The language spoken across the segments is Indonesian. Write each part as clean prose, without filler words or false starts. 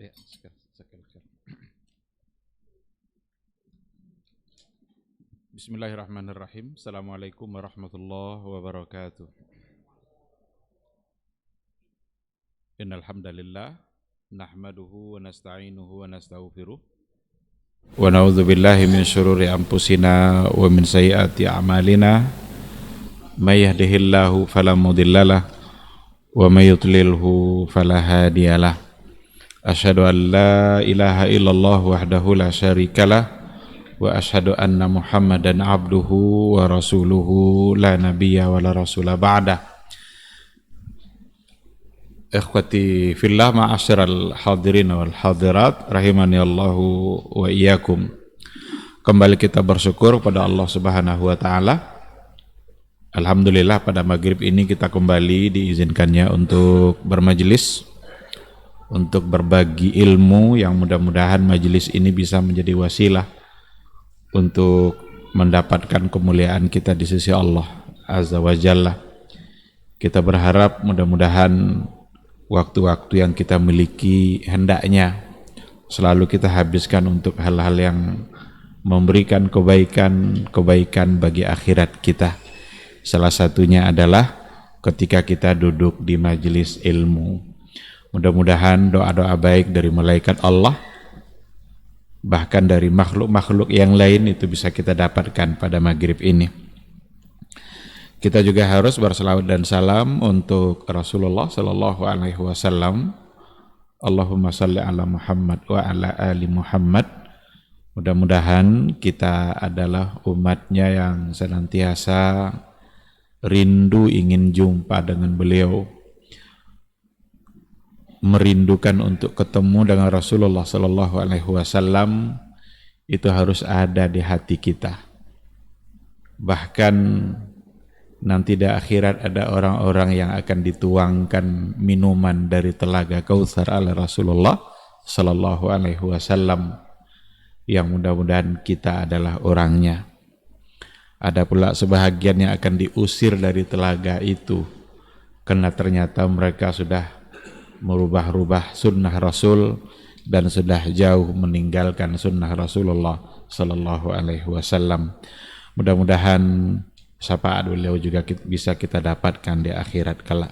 Ya, Bismillahirrahmanirrahim. Assalamualaikum warahmatullahi wabarakatuh. Innal hamdalillah nahmaduhu wa nasta'inuhu wa nastaghfiruh wa na'udzu billahi min syururi anfusina wa min sayyiati a'malina. May yahdihillahu fala mudhillalah wa may yudlilhu fala hadiyalah. Asyhadu an la ilaha illallah wahdahu la syarikalah wa asyhadu anna Muhammadan abduhu wa rasuluhu la nabiyya wa la rasula ba'dah. Ikhwati fillah ma'asyiral hadirin wal hadirat rahimani Allahu wa iyyakum. Kembali kita bersyukur pada Allah Subhanahu wa taala. Alhamdulillah pada maghrib ini kita kembali diizinkannya untuk bermajelis, untuk berbagi ilmu yang mudah-mudahan majelis ini bisa menjadi wasilah untuk mendapatkan kemuliaan kita di sisi Allah Azza wa Jalla. Kita berharap mudah-mudahan waktu-waktu yang kita miliki hendaknya selalu kita habiskan untuk hal-hal yang memberikan kebaikan bagi akhirat kita. Salah satunya adalah ketika kita duduk di majelis ilmu. Mudah-mudahan doa-doa baik dari malaikat Allah, bahkan dari makhluk-makhluk yang lain itu bisa kita dapatkan pada maghrib ini. Kita juga harus berselawat dan salam untuk Rasulullah Sallallahu Alaihi Wasallam. Allahumma salli ala Muhammad wa ala ali Muhammad. Mudah-mudahan kita adalah umatnya yang senantiasa rindu ingin jumpa dengan beliau, merindukan untuk ketemu dengan Rasulullah Sallallahu Alaihi Wasallam. Itu harus ada di hati kita. Bahkan nanti di akhirat ada orang-orang yang akan dituangkan minuman dari telaga Kautsar oleh Rasulullah Sallallahu Alaihi Wasallam, yang mudah-mudahan kita adalah orangnya. Ada pula sebahagian yang akan diusir dari telaga itu karena ternyata mereka sudah merubah-rubah sunnah Rasul dan sudah jauh meninggalkan sunnah Rasulullah Sallallahu Alaihi Wasallam. Mudah-mudahan syafaat beliau juga bisa kita dapatkan di akhirat kelak.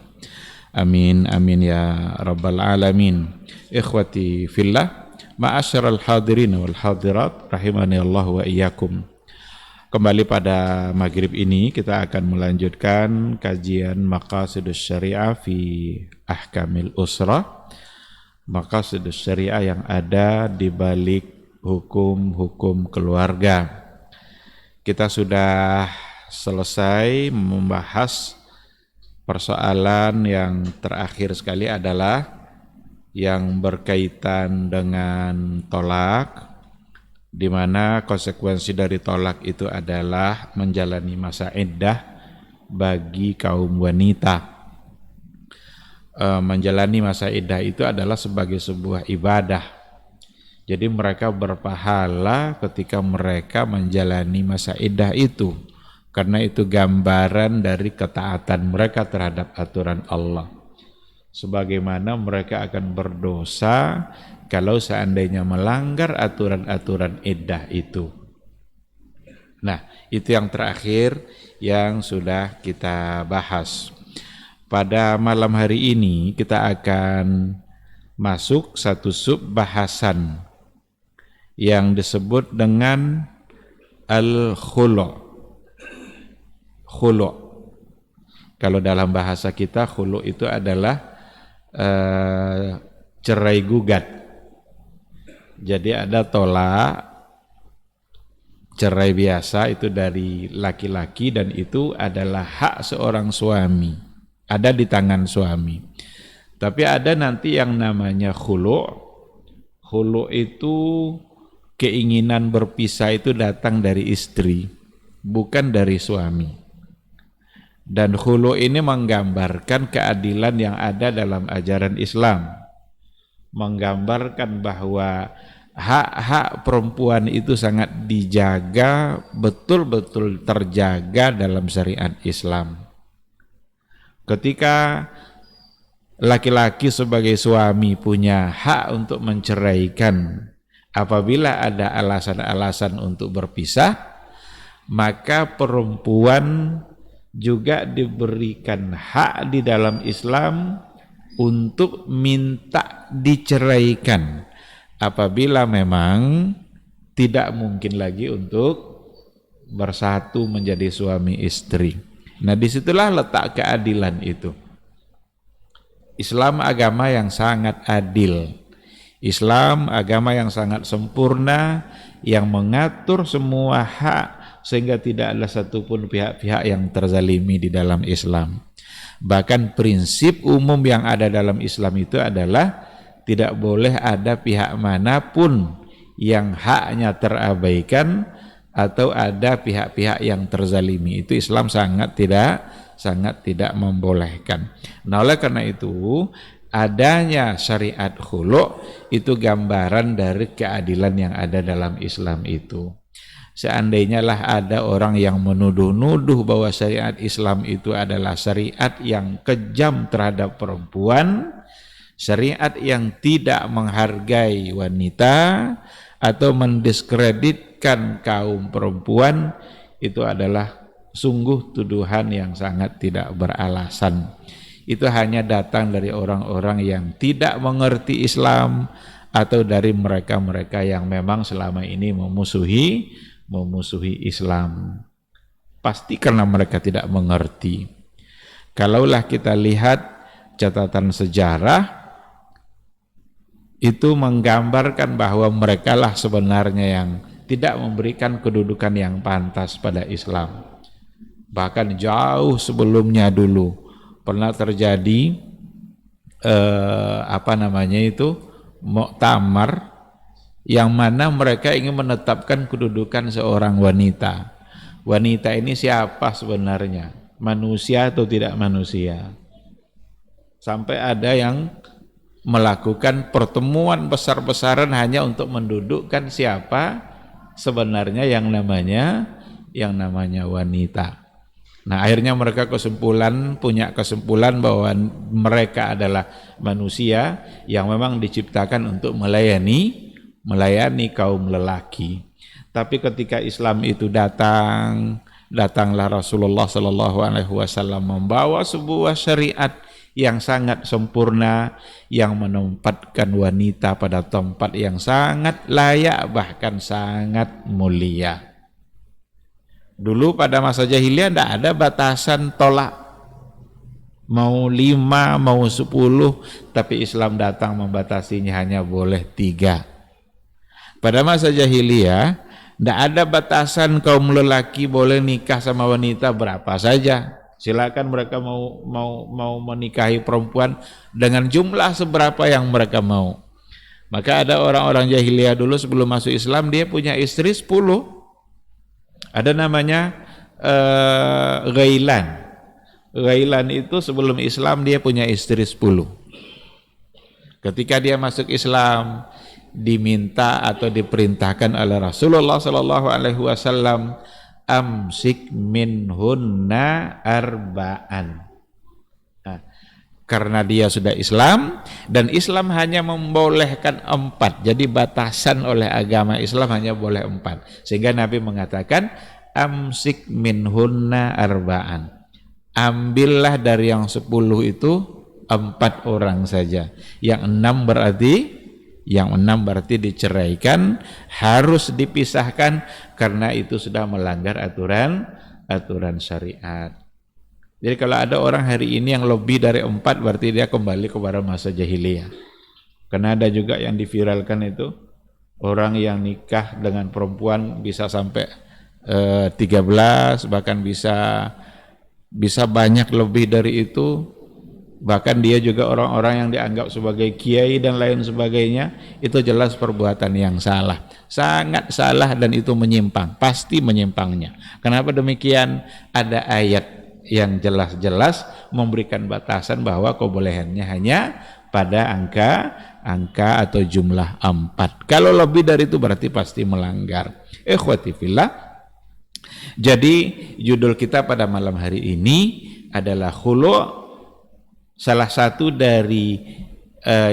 Amin amin ya rabbal alamin. Ikhwati fillah, ma'asyiral hadirin wal hadirat rahimani Allah wa iyyakum. Kembali pada maghrib ini kita akan melanjutkan kajian Maqasidus Syariah fi Ahkamil Usrah. Maqasidus Syariah yang ada di balik hukum-hukum keluarga. Kita sudah selesai membahas persoalan yang terakhir sekali adalah yang berkaitan dengan tolak, di mana konsekuensi dari tolak itu adalah menjalani masa iddah bagi kaum wanita. Menjalani masa iddah itu adalah sebagai sebuah ibadah. Jadi mereka berpahala ketika mereka menjalani masa iddah itu, karena itu gambaran dari ketaatan mereka terhadap aturan Allah. Sebagaimana mereka akan berdosa kalau seandainya melanggar aturan-aturan iddah itu. Nah, itu yang terakhir yang sudah kita bahas. Pada malam hari ini kita akan masuk satu sub bahasan yang disebut dengan al-khulu'. Khulu'. Kalau dalam bahasa kita khulu' itu adalah cerai gugat. Jadi ada tolak cerai biasa itu dari laki-laki dan itu adalah hak seorang suami, ada di tangan suami. Tapi ada nanti yang namanya khulu'. Khulu' itu keinginan berpisah itu datang dari istri, bukan dari suami. Dan khulu' ini menggambarkan keadilan yang ada dalam ajaran Islam, menggambarkan bahwa hak-hak perempuan itu sangat dijaga, betul-betul terjaga dalam syariat Islam. Ketika laki-laki sebagai suami punya hak untuk menceraikan apabila ada alasan-alasan untuk berpisah, maka perempuan juga diberikan hak di dalam Islam untuk minta diceraikan apabila memang tidak mungkin lagi untuk bersatu menjadi suami istri. Nah, disitulah letak keadilan itu. Islam agama yang sangat adil. Islam agama yang sangat sempurna, yang mengatur semua hak sehingga tidak ada satupun pihak-pihak yang terzalimi di dalam Islam. Bahkan prinsip umum yang ada dalam Islam itu adalah tidak boleh ada pihak manapun yang haknya terabaikan atau ada pihak-pihak yang terzalimi. Itu Islam sangat tidak membolehkan. Nah, oleh karena itu adanya syariat khulu' itu gambaran dari keadilan yang ada dalam Islam itu. Seandainya lah ada orang yang menuduh-nuduh bahwa syariat Islam itu adalah syariat yang kejam terhadap perempuan, syariat yang tidak menghargai wanita atau mendiskreditkan kaum perempuan, itu adalah sungguh tuduhan yang sangat tidak beralasan. Itu hanya datang dari orang-orang yang tidak mengerti Islam atau dari mereka-mereka yang memang selama ini memusuhi Islam. Pasti karena mereka tidak mengerti. Kalaulah kita lihat catatan sejarah, itu menggambarkan bahwa merekalah sebenarnya yang tidak memberikan kedudukan yang pantas pada Islam. Bahkan jauh sebelumnya dulu pernah terjadi muktamar yang mana mereka ingin menetapkan kedudukan seorang wanita. Wanita ini siapa sebenarnya? Manusia atau tidak manusia? Sampai ada yang melakukan pertemuan besar-besaran hanya untuk mendudukkan siapa sebenarnya yang namanya wanita. Nah, akhirnya mereka punya kesimpulan bahwa mereka adalah manusia yang memang diciptakan untuk melayani kaum lelaki. Tapi ketika Islam itu datanglah Rasulullah SAW membawa sebuah syariat yang sangat sempurna, yang menempatkan wanita pada tempat yang sangat layak, bahkan sangat mulia. Dulu pada masa jahiliyah tidak ada batasan tolak, mau 5, mau 10, tapi Islam datang membatasinya hanya boleh 3. Pada masa jahiliyah tidak ada batasan kaum lelaki boleh nikah sama wanita berapa saja. Silakan mereka mau menikahi perempuan dengan jumlah seberapa yang mereka mau. Maka ada orang-orang jahiliyah dulu sebelum masuk Islam, dia punya istri 10. Ada namanya Ghailan. Ghailan itu sebelum Islam dia punya istri 10. Ketika dia masuk Islam, diminta atau diperintahkan oleh Rasulullah SAW, amsik minhunna arba'an. Nah, karena dia sudah Islam dan Islam hanya membolehkan 4, jadi batasan oleh agama Islam hanya boleh 4, sehingga Nabi mengatakan amsik minhunna arba'an, ambillah dari yang 10 itu 4 orang saja, yang 6 berarti diceraikan, harus dipisahkan karena itu sudah melanggar aturan syariat. Jadi kalau ada orang hari ini yang lebih dari 4, berarti dia kembali kepada masa jahiliyah. Karena ada juga yang diviralkan itu, orang yang nikah dengan perempuan bisa sampai 13, bahkan bisa banyak lebih dari itu. Bahkan dia juga orang-orang yang dianggap sebagai kiai dan lain sebagainya, itu jelas perbuatan yang salah, sangat salah, dan itu menyimpang, pasti menyimpangnya. Kenapa demikian? Ada ayat yang jelas-jelas memberikan batasan bahwa kebolehannya hanya pada angka atau jumlah 4. Kalau lebih dari itu berarti pasti melanggar. Ikhwati fillah, jadi judul kita pada malam hari ini adalah khulu', Salah satu dari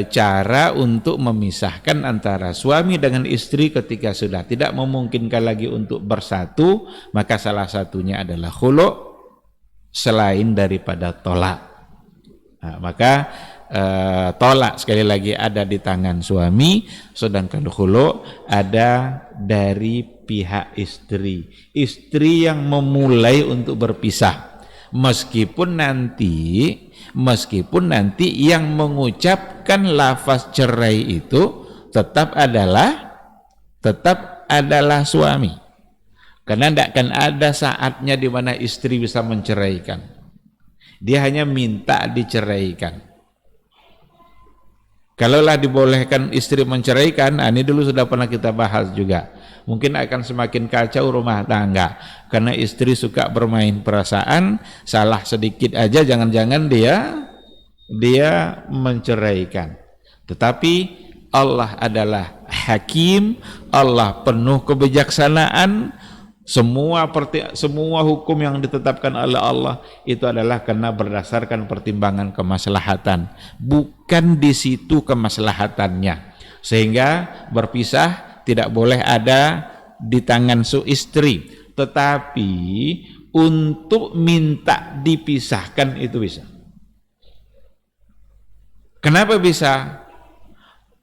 cara untuk memisahkan antara suami dengan istri ketika sudah tidak memungkinkan lagi untuk bersatu, maka salah satunya adalah khulu' selain daripada tolak. Nah, maka tolak sekali lagi ada di tangan suami, sedangkan khulu' ada dari pihak istri. Istri yang memulai untuk berpisah, meskipun nanti yang mengucapkan lafaz cerai itu tetap adalah suami, karena tidak akan ada saatnya di mana istri bisa menceraikan. Dia hanya minta diceraikan. Kalaulah dibolehkan istri menceraikan, ini dulu sudah pernah kita bahas juga, mungkin akan semakin kacau rumah tangga, karena istri suka bermain perasaan, salah sedikit aja jangan-jangan dia menceraikan. Tetapi Allah adalah hakim, Allah penuh kebijaksanaan. Semua hukum yang ditetapkan oleh Allah itu adalah karena berdasarkan pertimbangan kemaslahatan, bukan di situ kemaslahatannya. Sehingga berpisah tidak boleh ada di tangan istri, tetapi untuk minta dipisahkan itu bisa. Kenapa bisa?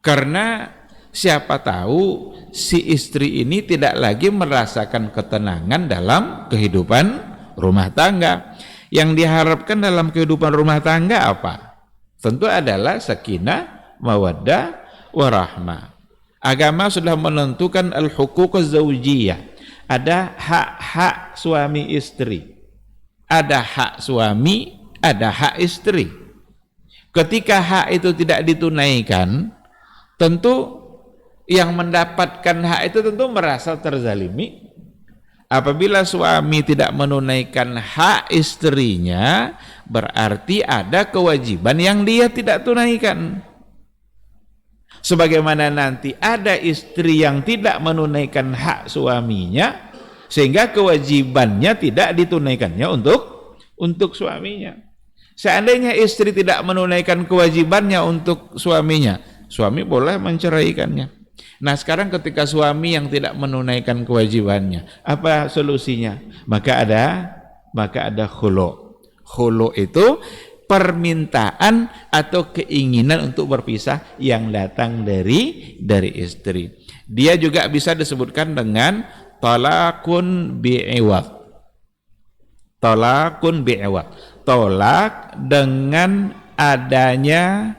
Karena siapa tahu si istri ini tidak lagi merasakan ketenangan dalam kehidupan rumah tangga. Yang diharapkan dalam kehidupan rumah tangga apa? Tentu adalah sakinah, mawaddah, warahmah. Agama sudah menentukan al-huquq az-zawjiyah. Ada hak-hak suami istri. Ada hak suami, ada hak istri. Ketika hak itu tidak ditunaikan, tentu yang mendapatkan hak itu tentu merasa terzalimi. Apabila suami tidak menunaikan hak istrinya, berarti ada kewajiban yang dia tidak tunaikan. Sebagaimana nanti ada istri yang tidak menunaikan hak suaminya, sehingga kewajibannya tidak ditunaikannya untuk suaminya. Seandainya istri tidak menunaikan kewajibannya untuk suaminya, suami boleh menceraikannya. Nah, sekarang ketika suami yang tidak menunaikan kewajibannya, apa solusinya? Maka ada khulu'. Khulu' itu permintaan atau keinginan untuk berpisah yang datang dari istri. Dia juga bisa disebutkan dengan talaqun bi'iwad. Talaqun bi'iwad. Tolak dengan adanya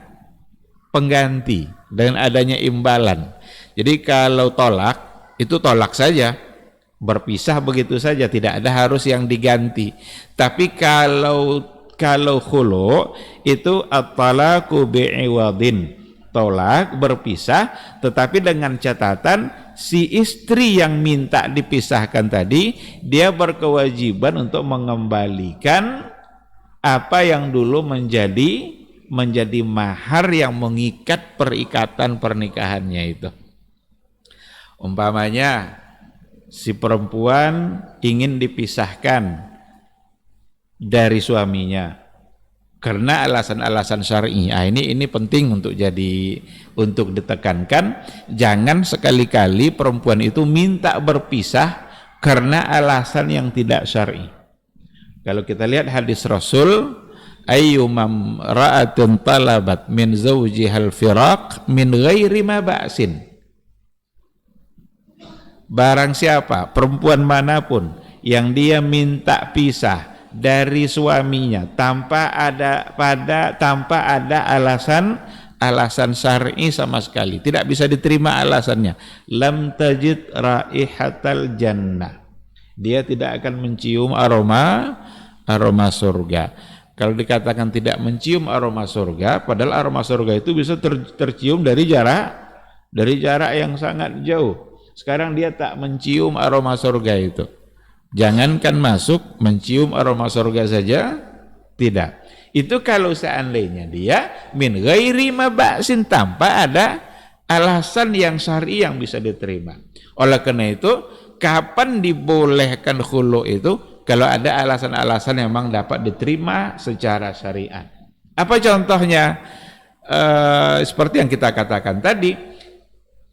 pengganti, dengan adanya imbalan. Jadi kalau tolak, itu tolak saja, berpisah begitu saja, tidak ada harus yang diganti. Tapi kalau khulu' itu at-talaqu bi'iwadin, tolak berpisah, tetapi dengan catatan si istri yang minta dipisahkan tadi, dia berkewajiban untuk mengembalikan apa yang dulu menjadi mahar yang mengikat perikatan pernikahannya itu. Umpamanya si perempuan ingin dipisahkan dari suaminya karena alasan-alasan syar'i. Ini penting untuk ditekankan. Jangan sekali-kali perempuan itu minta berpisah karena alasan yang tidak syar'i. Kalau kita lihat hadis Rasul, ayyumam ra'atun talabat min zawjihal firaq min ghairi ma ba'sin. Barang siapa, perempuan manapun yang dia minta pisah dari suaminya tanpa ada alasan syar'i sama sekali, tidak bisa diterima alasannya, lam tajid raihatal jannah, dia tidak akan mencium aroma surga. Kalau dikatakan tidak mencium aroma surga, padahal aroma surga itu bisa tercium dari jarak yang sangat jauh. Sekarang dia tak mencium aroma surga itu. Jangankan masuk, mencium aroma surga saja tidak. Itu kalau seandainya dia min ghairi maba'sin, tanpa ada alasan yang syar'i yang bisa diterima. Oleh karena itu, kapan dibolehkan khulu' itu? Kalau ada alasan-alasan yang memang dapat diterima secara syariat. Apa contohnya? Seperti yang kita katakan tadi,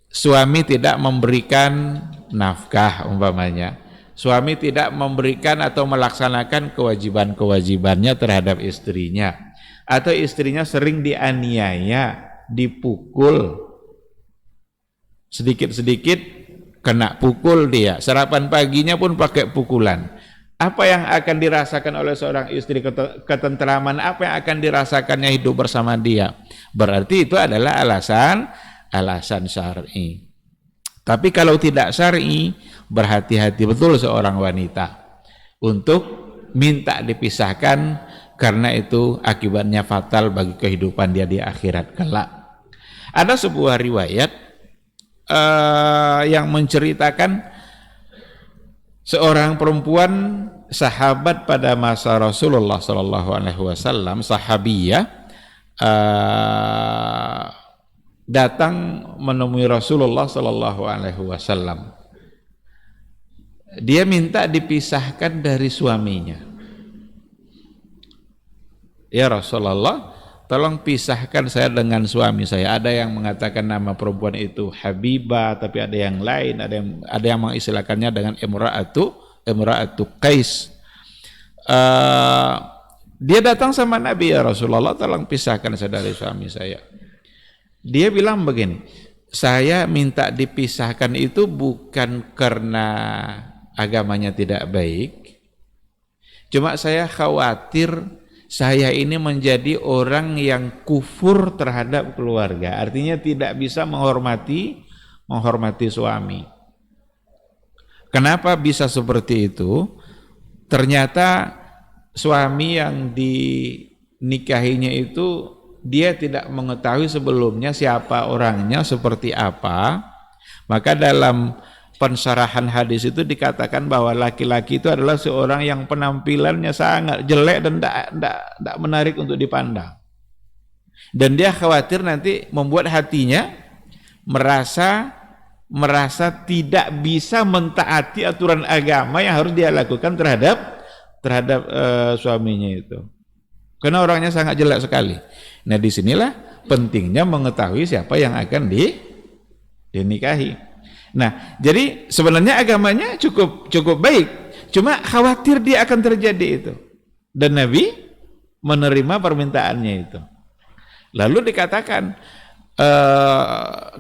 suami tidak memberikan nafkah umpamanya, suami tidak memberikan atau melaksanakan kewajiban-kewajibannya terhadap istrinya, atau istrinya sering dianiaya, dipukul, sedikit-sedikit kena pukul dia, sarapan paginya pun pakai pukulan. Apa yang akan dirasakan oleh seorang istri, ketentraman apa yang akan dirasakannya hidup bersama dia? Berarti itu adalah alasan syar'i. Tapi kalau tidak syar'i, berhati-hati betul seorang wanita untuk minta dipisahkan, karena itu akibatnya fatal bagi kehidupan dia di akhirat kelak. Ada sebuah riwayat yang menceritakan seorang perempuan sahabat pada masa Rasulullah Sallallahu Alaihi Wasallam, sahabiyah, datang menemui Rasulullah Sallallahu Alaihi Wasallam. Dia minta dipisahkan dari suaminya. Ya Rasulullah, tolong pisahkan saya dengan suami saya. Ada yang mengatakan nama perempuan itu Habibah, tapi ada yang lain, ada yang mengistilahkannya dengan Imra'atu Qais. Dia datang sama Nabi, ya Rasulullah, tolong pisahkan saya dari suami saya. Dia bilang begini, saya minta dipisahkan itu bukan karena agamanya tidak baik, cuma saya khawatir saya ini menjadi orang yang kufur terhadap keluarga, artinya tidak bisa menghormati suami. Kenapa bisa seperti itu? Ternyata suami yang dinikahinya itu dia tidak mengetahui sebelumnya siapa orangnya, seperti apa. Maka dalam pensarahan hadis itu dikatakan bahwa laki-laki itu adalah seorang yang penampilannya sangat jelek dan tidak menarik untuk dipandang. Dan dia khawatir nanti membuat hatinya merasa tidak bisa mentaati aturan agama yang harus dia lakukan terhadap suaminya itu. Karena orangnya sangat jelek sekali. Nah, disinilah pentingnya mengetahui siapa yang akan dinikahi. Nah, jadi sebenarnya agamanya cukup baik, cuma khawatir dia akan terjadi itu. Dan Nabi menerima permintaannya itu. Lalu dikatakan,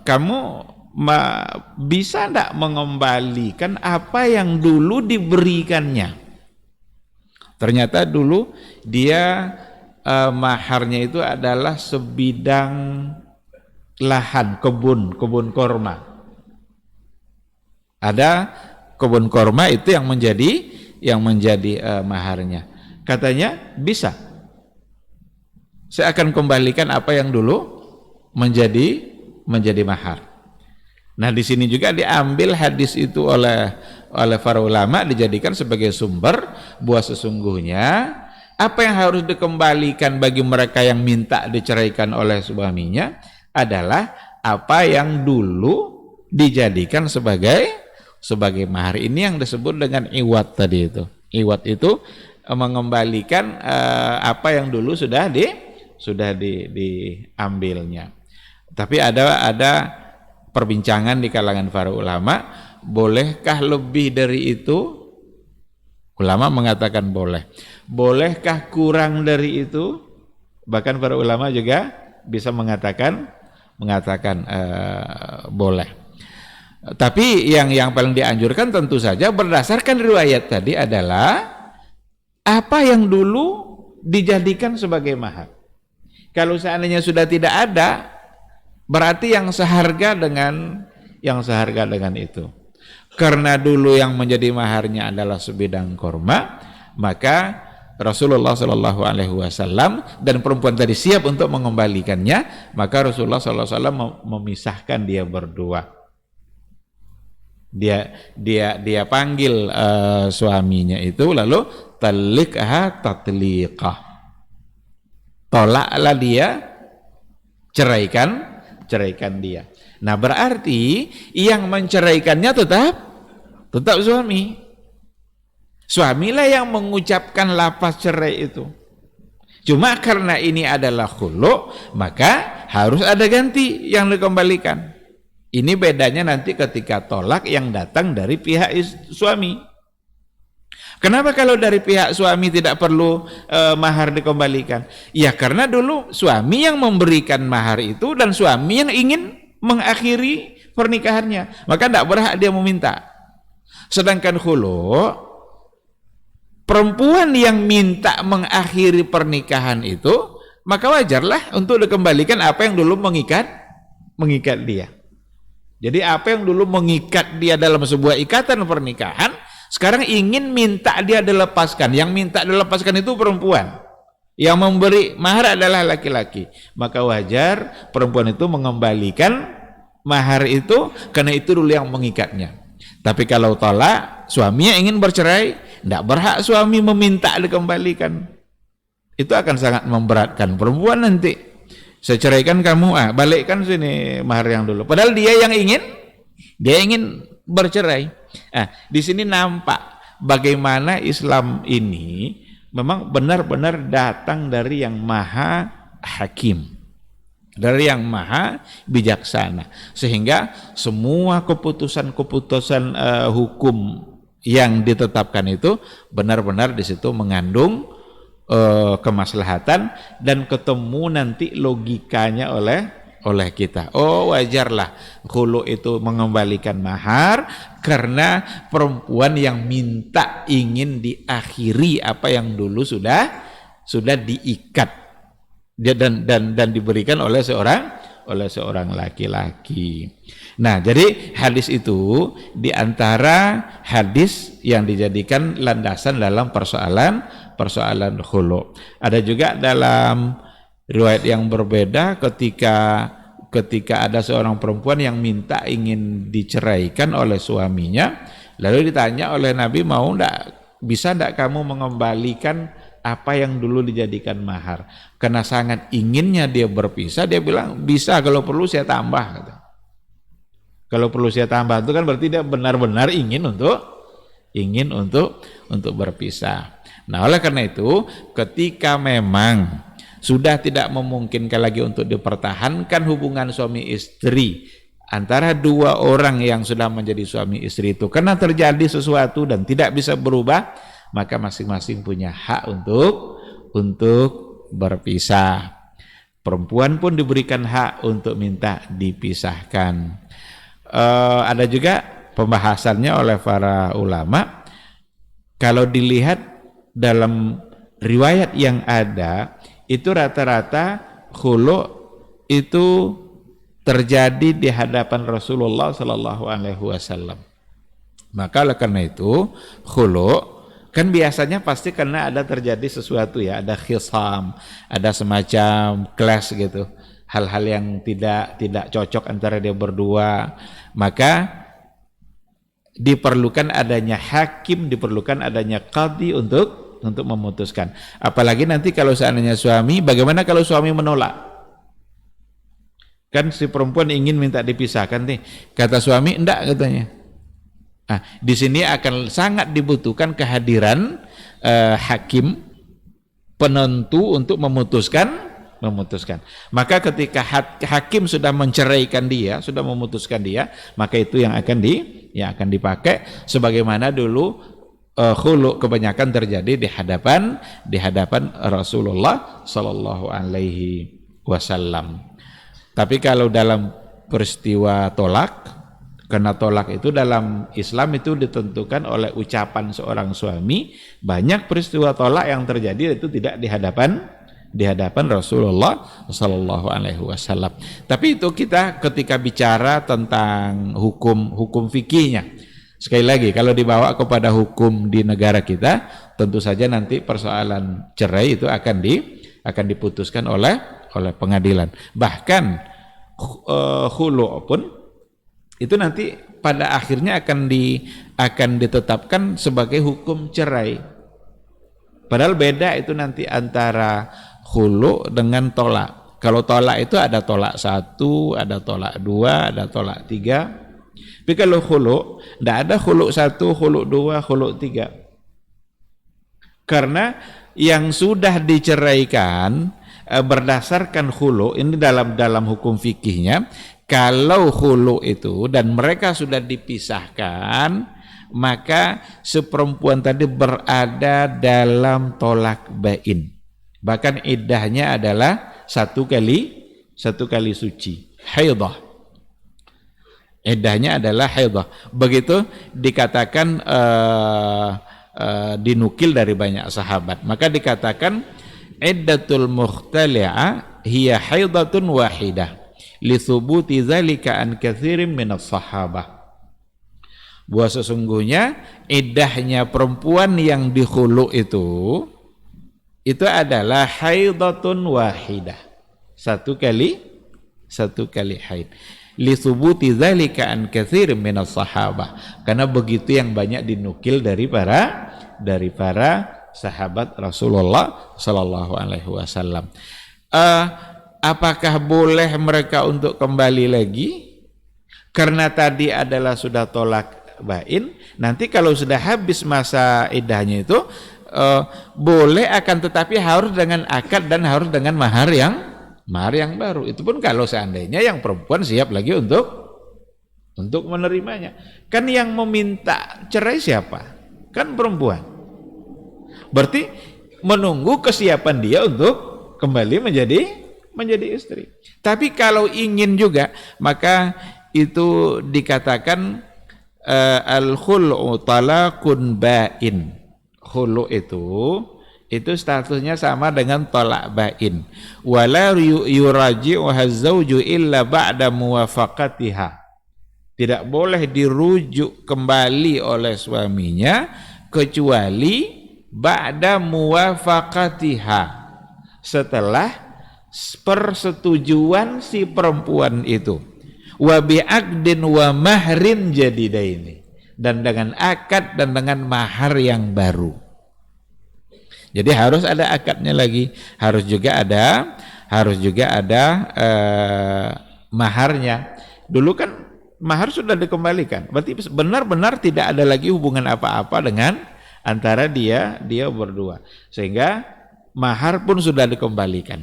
kamu bisa tidak mengembalikan apa yang dulu diberikannya? Ternyata dulu dia maharnya itu adalah sebidang lahan, kebun korma. Ada kebun korma itu yang menjadi maharnya. Katanya bisa, saya akan kembalikan apa yang dulu menjadi mahar. Nah, di sini juga diambil hadis itu oleh para ulama, dijadikan sebagai sumber bahwa sesungguhnya apa yang harus dikembalikan bagi mereka yang minta diceraikan oleh suaminya adalah apa yang dulu dijadikan sebagai mahar. Ini yang disebut dengan iwat tadi itu. Iwat itu mengembalikan apa yang dulu sudah diambilnya. Tapi ada perbincangan di kalangan para ulama, bolehkah lebih dari itu? Ulama mengatakan boleh. Bolehkah kurang dari itu? Bahkan para ulama juga bisa mengatakan boleh. Tapi yang paling dianjurkan tentu saja berdasarkan riwayat tadi adalah apa yang dulu dijadikan sebagai mahar. Kalau seandainya sudah tidak ada, berarti yang seharga dengan itu. Karena dulu yang menjadi maharnya adalah sebidang korma, maka Rasulullah Shallallahu Alaihi Wasallam dan perempuan tadi siap untuk mengembalikannya. Maka Rasulullah Shallallahu Alaihi Wasallam memisahkan dia berdua. Dia panggil suaminya itu, lalu talikha tatliqah, tolaklah dia, ceraikan dia. Nah, berarti yang menceraikannya tetap suami. Suamilah yang mengucapkan lafaz cerai itu. Cuma karena ini adalah khulu, maka harus ada ganti yang dikembalikan. Ini bedanya nanti ketika tolak yang datang dari pihak suami. Kenapa kalau dari pihak suami tidak perlu mahar dikembalikan? Ya karena dulu suami yang memberikan mahar itu dan suami yang ingin mengakhiri pernikahannya, maka tidak berhak dia meminta. Sedangkan khulu, perempuan yang minta mengakhiri pernikahan itu, maka wajarlah untuk dikembalikan apa yang dulu mengikat dia. Jadi apa yang dulu mengikat dia dalam sebuah ikatan pernikahan, sekarang ingin minta dia dilepaskan. Yang minta dilepaskan itu perempuan. Yang memberi mahar adalah laki-laki. Maka wajar perempuan itu mengembalikan mahar itu, karena itu dulu yang mengikatnya. Tapi kalau tolak, suaminya ingin bercerai, tidak berhak suami meminta dikembalikan. Itu akan sangat memberatkan perempuan nanti. Saya ceraikan kamu, balikkan sini mahar yang dulu. Padahal dia ingin bercerai. Di sini nampak bagaimana Islam ini memang benar-benar datang dari yang maha hakim, dari yang maha bijaksana, sehingga semua keputusan-keputusan hukum yang ditetapkan itu benar-benar di situ mengandung kemaslahatan dan ketemu nanti logikanya oleh kita. Oh, wajarlah khulu itu mengembalikan mahar karena perempuan yang minta ingin diakhiri apa yang dulu sudah diikat dia dan diberikan oleh seorang laki-laki. Nah, jadi hadis itu diantara hadis yang dijadikan landasan dalam persoalan khulu. Ada juga dalam riwayat yang berbeda ketika ada seorang perempuan yang minta ingin diceraikan oleh suaminya, lalu ditanya oleh Nabi, bisa enggak kamu mengembalikan apa yang dulu dijadikan mahar? Karena sangat inginnya dia berpisah, dia bilang bisa, kalau perlu saya tambah, kata. Kalau perlu saya tambah itu kan berarti dia benar-benar ingin untuk berpisah. Nah, oleh karena itu ketika memang sudah tidak memungkinkan lagi untuk dipertahankan hubungan suami istri antara dua orang yang sudah menjadi suami istri itu, karena terjadi sesuatu dan tidak bisa berubah, maka masing-masing punya hak untuk berpisah. Perempuan pun diberikan hak untuk minta dipisahkan. Ada juga pembahasannya oleh para ulama, kalau dilihat dalam riwayat yang ada, itu rata-rata khulu itu terjadi di hadapan Rasulullah Sallallahu Alaihi Wasallam. Maka oleh karena itu khulu kan biasanya pasti karena ada terjadi sesuatu, ya, ada khisam, ada semacam clash gitu, hal-hal yang tidak cocok antara dia berdua, maka diperlukan adanya hakim, diperlukan adanya qadhi untuk memutuskan. Apalagi nanti kalau seandainya suami, bagaimana kalau suami menolak? Kan si perempuan ingin minta dipisahkan nih, kata suami enggak, katanya. Di sini akan sangat dibutuhkan kehadiran hakim penentu untuk memutuskan. Maka ketika hakim sudah menceraikan dia, sudah memutuskan dia, maka itu yang akan dipakai, sebagaimana dulu khulu kebanyakan terjadi di hadapan Rasulullah Sallallahu Alaihi Wasallam. Tapi kalau dalam peristiwa tolak, karena tolak itu dalam Islam itu ditentukan oleh ucapan seorang suami, banyak peristiwa tolak yang terjadi itu tidak di hadapan Rasulullah Sallallahu Alaihi Wasallam. Tapi itu kita ketika bicara tentang hukum fikihnya, sekali lagi kalau dibawa kepada hukum di negara kita, tentu saja nanti persoalan cerai itu akan diputuskan oleh pengadilan. Bahkan khulu pun itu nanti pada akhirnya akan ditetapkan sebagai hukum cerai. Padahal beda itu nanti antara khulu dengan tolak. Kalau tolak itu ada tolak 1, ada tolak 2, ada tolak 3. Tapi kalau khulu, tidak ada khulu 1, khulu 2, khulu 3. Karena yang sudah diceraikan berdasarkan khulu, ini dalam hukum fikihnya, kalau khulu itu dan mereka sudah dipisahkan, maka seperempuan tadi berada dalam tolak bain. Bahkan iddahnya adalah satu kali suci, haidah. Iddahnya adalah haidah. Begitu dikatakan dinukil dari banyak sahabat. Maka dikatakan iddatul mukhtali'a hiya haidatun wahidah li thubuti dzalika an katsirin minas sahabah. Bahwa sesungguhnya iddahnya perempuan yang dikhulu itu adalah haidatun wahidah, satu kali haid, li thubuti dzalika an katsirin minas sahabah, karena begitu yang banyak dinukil dari para sahabat Rasulullah sallallahu alaihi wasallam. Apakah boleh mereka untuk kembali lagi? Karena tadi adalah sudah tolak bain, nanti kalau sudah habis masa iddahnya itu boleh, akan tetapi harus dengan akad dan harus dengan mahar yang baru. Itu pun kalau seandainya yang perempuan siap lagi untuk menerimanya. Kan yang meminta cerai siapa? Kan perempuan. Berarti menunggu kesiapan dia untuk kembali menjadi istri. Tapi kalau ingin juga, maka itu dikatakan al-khul'u talaqun ba'in. Khulu itu statusnya sama dengan tolak bain. Wala yuraji'uha az-zawju illa ba'da muwafaqatiha. Tidak boleh dirujuk kembali oleh suaminya kecuali ba'da muwafaqatiha, setelah persetujuan si perempuan itu. Wa bi'aqdin wa mahrin jadidaini, dan dengan akad dan dengan mahar yang baru. Jadi harus ada akadnya lagi, harus juga ada maharnya. Dulu kan mahar sudah dikembalikan, berarti benar-benar tidak ada lagi hubungan apa-apa dengan antara dia berdua, sehingga mahar pun sudah dikembalikan.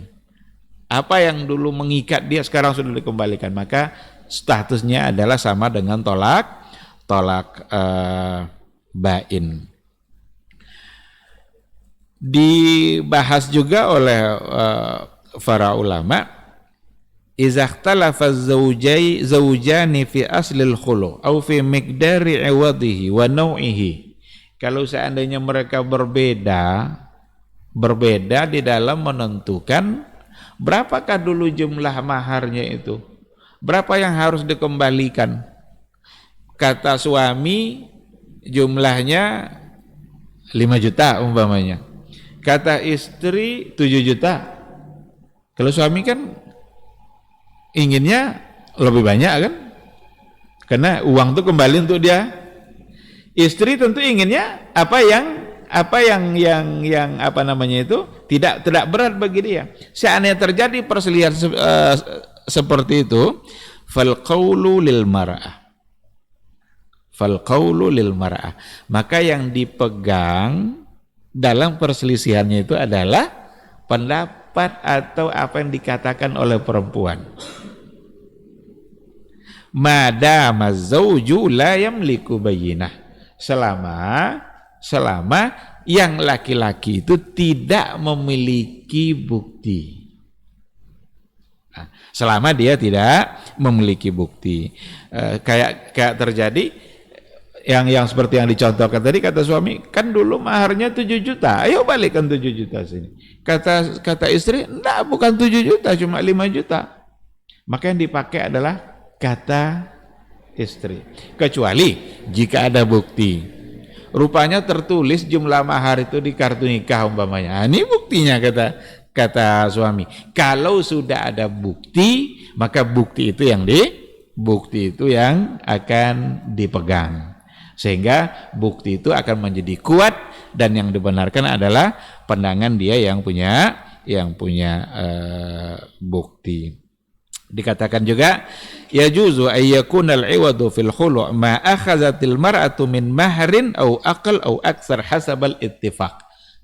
Apa yang dulu mengikat dia sekarang sudah dikembalikan, maka statusnya adalah sama dengan tolak bain. Dibahas juga oleh para ulama, idza ikhtalafa zawjani fi aslil khulu aw fi miqdari iwadhihi wa naw'ihi. Kalau seandainya mereka berbeda di dalam menentukan berapakah dulu jumlah maharnya itu, berapa yang harus dikembalikan. Kata suami jumlahnya 5 juta umpamanya, kata istri 7 juta. Kalau suami kan inginnya lebih banyak kan, karena uang itu kembali untuk dia. Istri tentu inginnya apa yang tidak berat bagi dia. Seandainya terjadi perselisihan seperti itu, fal qawlu lil mar'ah, maka yang dipegang dalam perselisihannya itu adalah pendapat atau apa yang dikatakan oleh perempuan. Madama zawju la yamliku bayyinah, selama yang laki-laki itu tidak memiliki bukti. Nah, selama dia tidak memiliki bukti, kayak terjadi yang seperti yang dicontohkan tadi, kata suami, kan dulu maharnya 7 juta, ayo balikkan 7 juta sini. Kata istri, enggak, bukan 7 juta, cuma 5 juta. Maka yang dipakai adalah kata istri, kecuali jika ada bukti. Rupanya tertulis jumlah mahar itu di kartu nikah umpamanya. Ini buktinya, kata suami. Kalau sudah ada bukti, maka bukti itu yang akan dipegang. Sehingga bukti itu akan menjadi kuat, dan yang dibenarkan adalah pandangan dia yang punya bukti. Dikatakan juga, yajuzu ayyakunal iwadu fil khulu' ma akhazatil mar'atu min mahrin aw aqal aw aktsar hasabal ittifaq.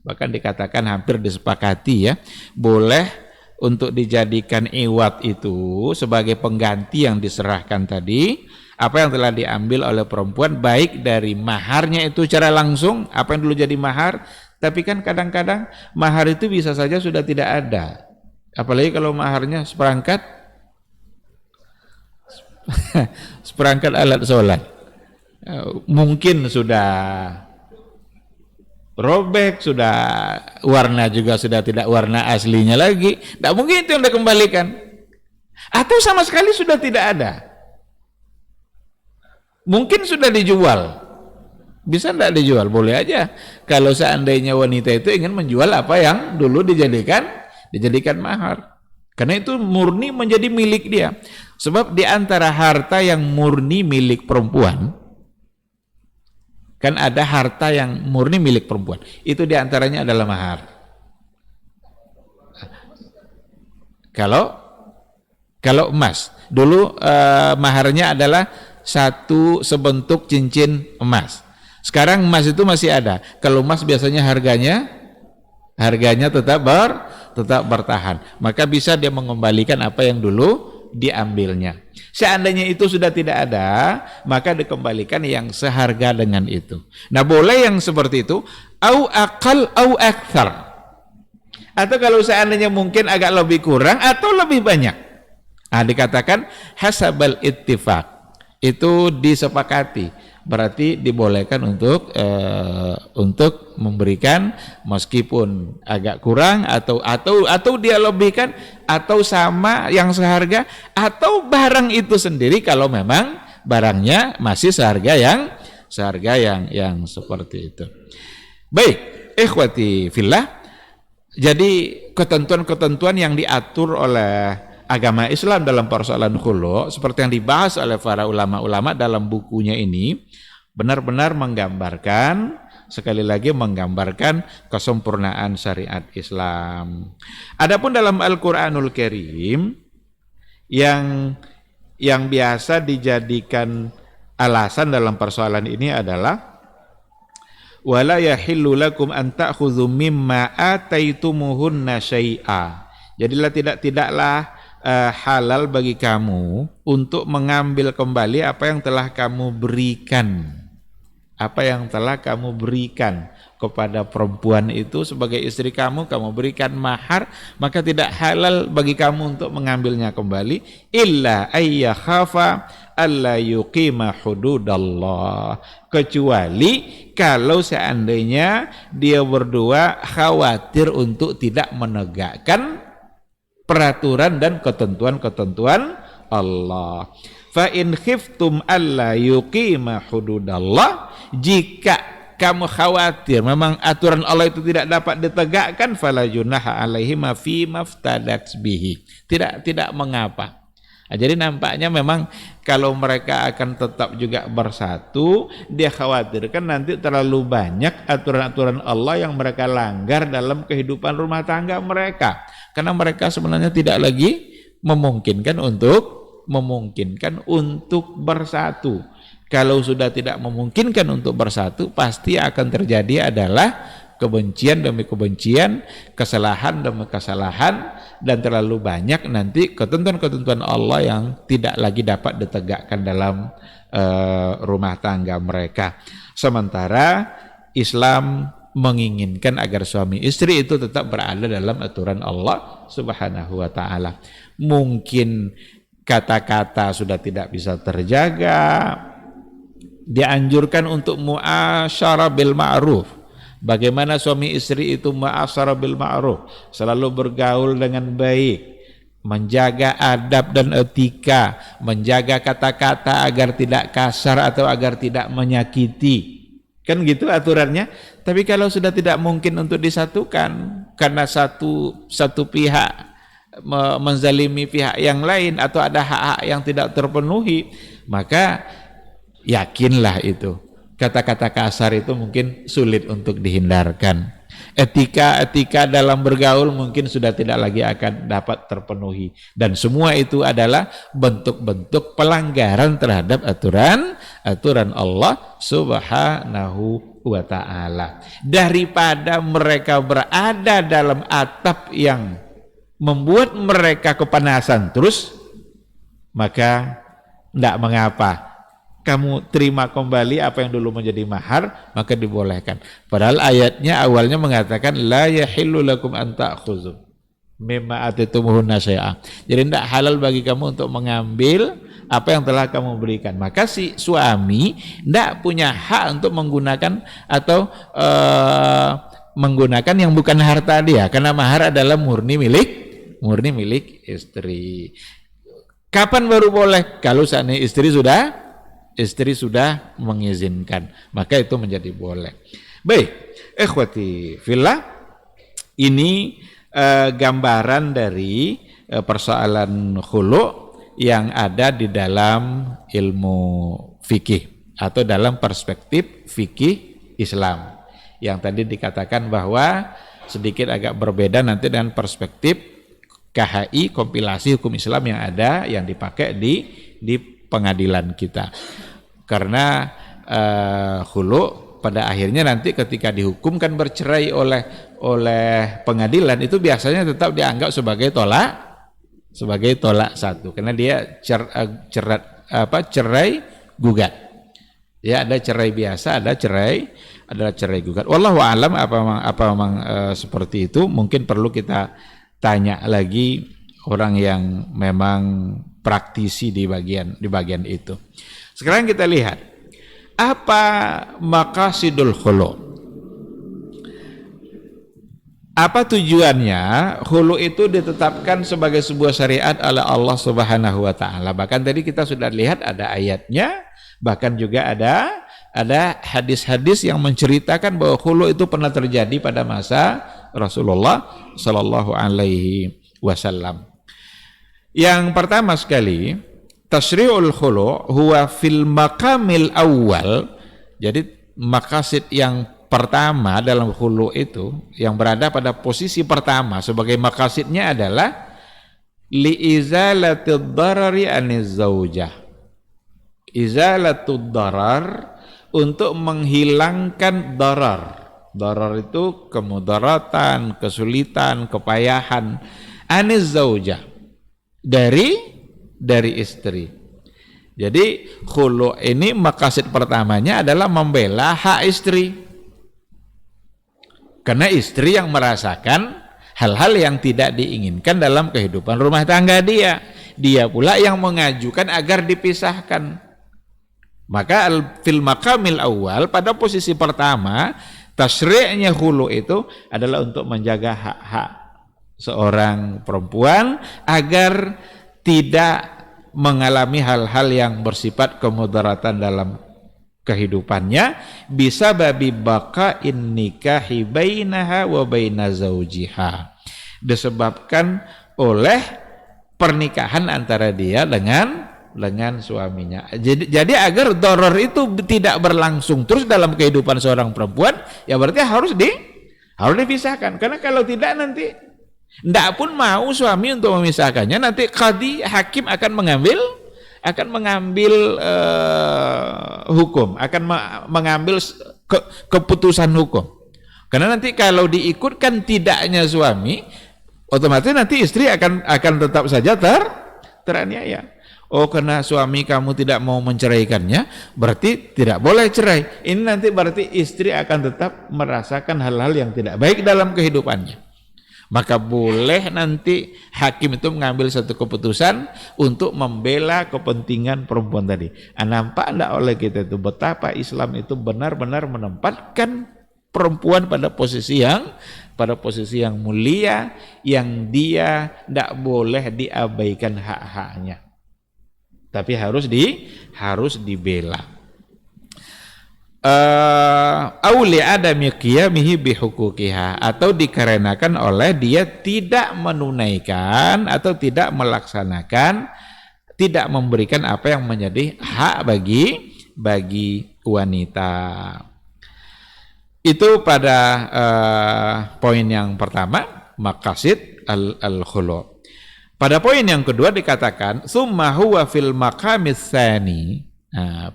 Bahkan dikatakan hampir disepakati ya, boleh untuk dijadikan iwat itu sebagai pengganti yang diserahkan tadi, apa yang telah diambil oleh perempuan, baik dari maharnya itu secara langsung, apa yang dulu jadi mahar, tapi kan kadang-kadang mahar itu bisa saja sudah tidak ada. Apalagi kalau maharnya seperangkat seperangkat alat sholat. Mungkin sudah robek, sudah warna juga sudah tidak warna aslinya lagi, tidak mungkin itu yang dikembalikan. Atau sama sekali sudah tidak ada, mungkin sudah dijual. Bisa tidak dijual? Boleh aja. Kalau seandainya wanita itu ingin menjual apa yang dulu dijadikan mahar, karena itu murni menjadi milik dia. Sebab di antara harta yang murni milik perempuan, kan ada harta yang murni milik perempuan, itu diantaranya adalah mahar. Kalau emas dulu maharnya adalah satu sebentuk cincin emas. Sekarang emas itu masih ada. Kalau emas biasanya harganya tetap bertahan, maka bisa dia mengembalikan apa yang dulu diambilnya. Seandainya itu sudah tidak ada, maka dikembalikan yang seharga dengan itu. Nah, boleh yang seperti itu, au aqal au akthar. Atau kalau seandainya mungkin agak lebih kurang atau lebih banyak. Dikatakan hasabal ittifaq. Itu disepakati. Berarti dibolehkan untuk memberikan meskipun agak kurang atau dia lebihkan atau sama yang seharga atau barang itu sendiri kalau memang barangnya masih seharga yang seperti itu. Baik, ikhwati fillah. Jadi ketentuan-ketentuan yang diatur oleh agama Islam dalam persoalan khulu seperti yang dibahas oleh para ulama-ulama dalam bukunya ini benar-benar menggambarkan, sekali lagi menggambarkan kesempurnaan syariat Islam. Adapun dalam Al-Qur'anul Karim yang biasa dijadikan alasan dalam persoalan ini adalah wala yahillu lakum an ta'khudhu mimma ataitumuhunna syai'a. Jadilah tidaklah halal bagi kamu untuk mengambil kembali apa yang telah kamu berikan. Apa yang telah kamu berikan kepada perempuan itu sebagai istri kamu berikan mahar, maka tidak halal bagi kamu untuk mengambilnya kembali illa ayya khafa alla yuqima hududallah, kecuali kalau seandainya dia berdua khawatir untuk tidak menegakkan peraturan dan ketentuan-ketentuan Allah. Fa in khiftum alla yuqima hududallah, jika kamu khawatir memang aturan Allah itu tidak dapat ditegakkan, fala junaha alaihima fi maftadat bihi, tidak mengapa. Jadi nampaknya memang kalau mereka akan tetap juga bersatu, dia khawatirkan nanti terlalu banyak aturan-aturan Allah yang mereka langgar dalam kehidupan rumah tangga mereka, karena mereka sebenarnya tidak lagi memungkinkan untuk bersatu. Kalau sudah tidak memungkinkan untuk bersatu, pasti akan terjadi adalah kebencian demi kebencian, kesalahan demi kesalahan, dan terlalu banyak nanti ketentuan-ketentuan Allah yang tidak lagi dapat ditegakkan dalam rumah tangga mereka. Sementara Islam menginginkan agar suami istri itu tetap berada dalam aturan Allah Subhanahu wa ta'ala. Mungkin kata-kata sudah tidak bisa terjaga, dianjurkan untuk muasyarah bil ma'ruf. Bagaimana suami istri itu muasyarah bil ma'ruf, selalu bergaul dengan baik, menjaga adab dan etika, menjaga kata-kata agar tidak kasar atau agar tidak menyakiti. Kan gitu aturannya. Tapi kalau sudah tidak mungkin untuk disatukan karena satu pihak menzalimi pihak yang lain atau ada hak-hak yang tidak terpenuhi, maka yakinlah itu kata-kata kasar itu mungkin sulit untuk dihindarkan. Etika dalam bergaul mungkin sudah tidak lagi akan dapat terpenuhi, dan semua itu adalah bentuk-bentuk pelanggaran terhadap aturan Allah Subhanahu wa ta'ala. Daripada mereka berada dalam atap yang membuat mereka kepanasan terus, maka tidak mengapa kamu terima kembali apa yang dulu menjadi mahar, maka dibolehkan. Padahal ayatnya awalnya mengatakan la yahillu lakum an ta'khudhu mimma atitumuhunna syai'a. Jadi tidak halal bagi kamu untuk mengambil apa yang telah kamu berikan. Maka si suami tidak punya hak untuk menggunakan atau menggunakan yang bukan harta dia, karena mahar adalah murni milik istri. Kapan baru boleh? Kalau seandainya istri sudah mengizinkan, maka itu menjadi boleh. Baik, ikhwati fillah, ini gambaran dari persoalan khulu yang ada di dalam ilmu fikih atau dalam perspektif fikih Islam. Yang tadi dikatakan bahwa sedikit agak berbeda nanti dengan perspektif KHI, kompilasi hukum Islam yang ada, yang dipakai di pengadilan kita. Karena khulu pada akhirnya nanti ketika dihukumkan bercerai oleh pengadilan, itu biasanya tetap dianggap sebagai tolak satu, karena dia cerai gugat. Ya, ada cerai biasa, ada cerai gugat. Wallahu a'lam apa memang seperti itu. Mungkin perlu kita tanya lagi orang yang memang praktisi di bagian itu. Sekarang kita lihat apa maqasidul khulu. Apa tujuannya khulu itu ditetapkan sebagai sebuah syariat oleh Allah Subhanahu wa taala. Bahkan tadi kita sudah lihat ada ayatnya, bahkan juga ada hadis-hadis yang menceritakan bahwa khulu itu pernah terjadi pada masa Rasulullah sallallahu alaihi wasallam. Yang pertama sekali, tasyri'ul khulu huwa fil maqamil awal. Jadi maqasid yang pertama dalam khulu itu, yang berada pada posisi pertama sebagai maqasidnya adalah li'izalatid darari aniz zaujah. Izalatud darar, untuk menghilangkan darar. Darar itu kemudaratan, kesulitan, kepayahan aniz zaujah, dari istri. Jadi khulu ini maqasid pertamanya adalah membela hak istri, karena istri yang merasakan hal-hal yang tidak diinginkan dalam kehidupan rumah tangga dia pula yang mengajukan agar dipisahkan. Maka fil maqamil awal, pada posisi pertama tasyri'nya khulu itu adalah untuk menjaga hak-hak seorang perempuan agar tidak mengalami hal-hal yang bersifat kemudaratan dalam kehidupannya, bisa babi baqa'in nikahi bainaha wa baina zaujiha, disebabkan oleh pernikahan antara dia dengan suaminya. Jadi agar doror itu tidak berlangsung terus dalam kehidupan seorang perempuan, ya berarti harus dipisahkan. Karena kalau tidak nanti tidak pun mau suami untuk memisahkannya, nanti qadhi, hakim akan mengambil hukum, akan mengambil keputusan hukum. Karena nanti kalau diikutkan tidaknya suami, otomatis nanti istri akan tetap saja teraniaya. Oh, karena suami kamu tidak mau menceraikannya, berarti tidak boleh cerai. Ini nanti berarti istri akan tetap merasakan hal-hal yang tidak baik dalam kehidupannya. Maka boleh nanti hakim itu mengambil satu keputusan untuk membela kepentingan perempuan tadi. Nampak enggak oleh kita itu betapa Islam itu benar-benar menempatkan perempuan pada posisi yang mulia, yang dia tidak boleh diabaikan hak-haknya, tapi harus dibela. Auli adami qiyamihi bihuquqiha, atau dikarenakan oleh dia tidak menunaikan atau tidak melaksanakan, tidak memberikan apa yang menjadi hak bagi wanita. Itu pada poin yang pertama, maqasid al-khulu. Pada poin yang kedua dikatakan summa huwa fil maqamis tsani.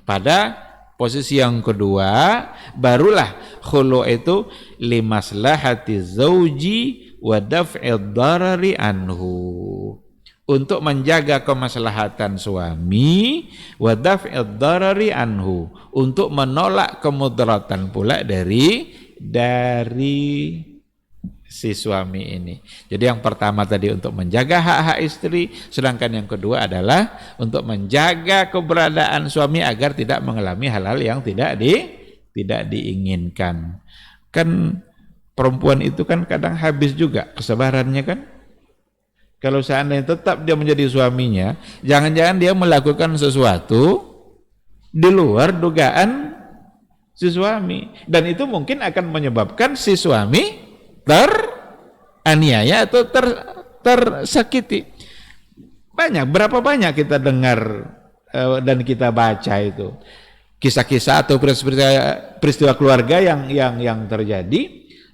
Pada Posisi yang kedua, barulah khulu itu limaslahati zauji wa daf'id darari anhu. Untuk menjaga kemaslahatan suami, wa daf'id darari anhu, untuk menolak kemudaratan pula dari si suami ini. Jadi yang pertama tadi untuk menjaga hak-hak istri, sedangkan yang kedua adalah untuk menjaga keberadaan suami agar tidak mengalami hal-hal yang tidak diinginkan. Kan perempuan itu kan kadang habis juga kesabarannya kan. Kalau seandainya tetap dia menjadi suaminya, jangan-jangan dia melakukan sesuatu di luar dugaan si suami, dan itu mungkin akan menyebabkan si suami teraniaya atau tersakiti. Berapa banyak kita dengar dan kita baca itu kisah-kisah atau peristiwa keluarga yang terjadi,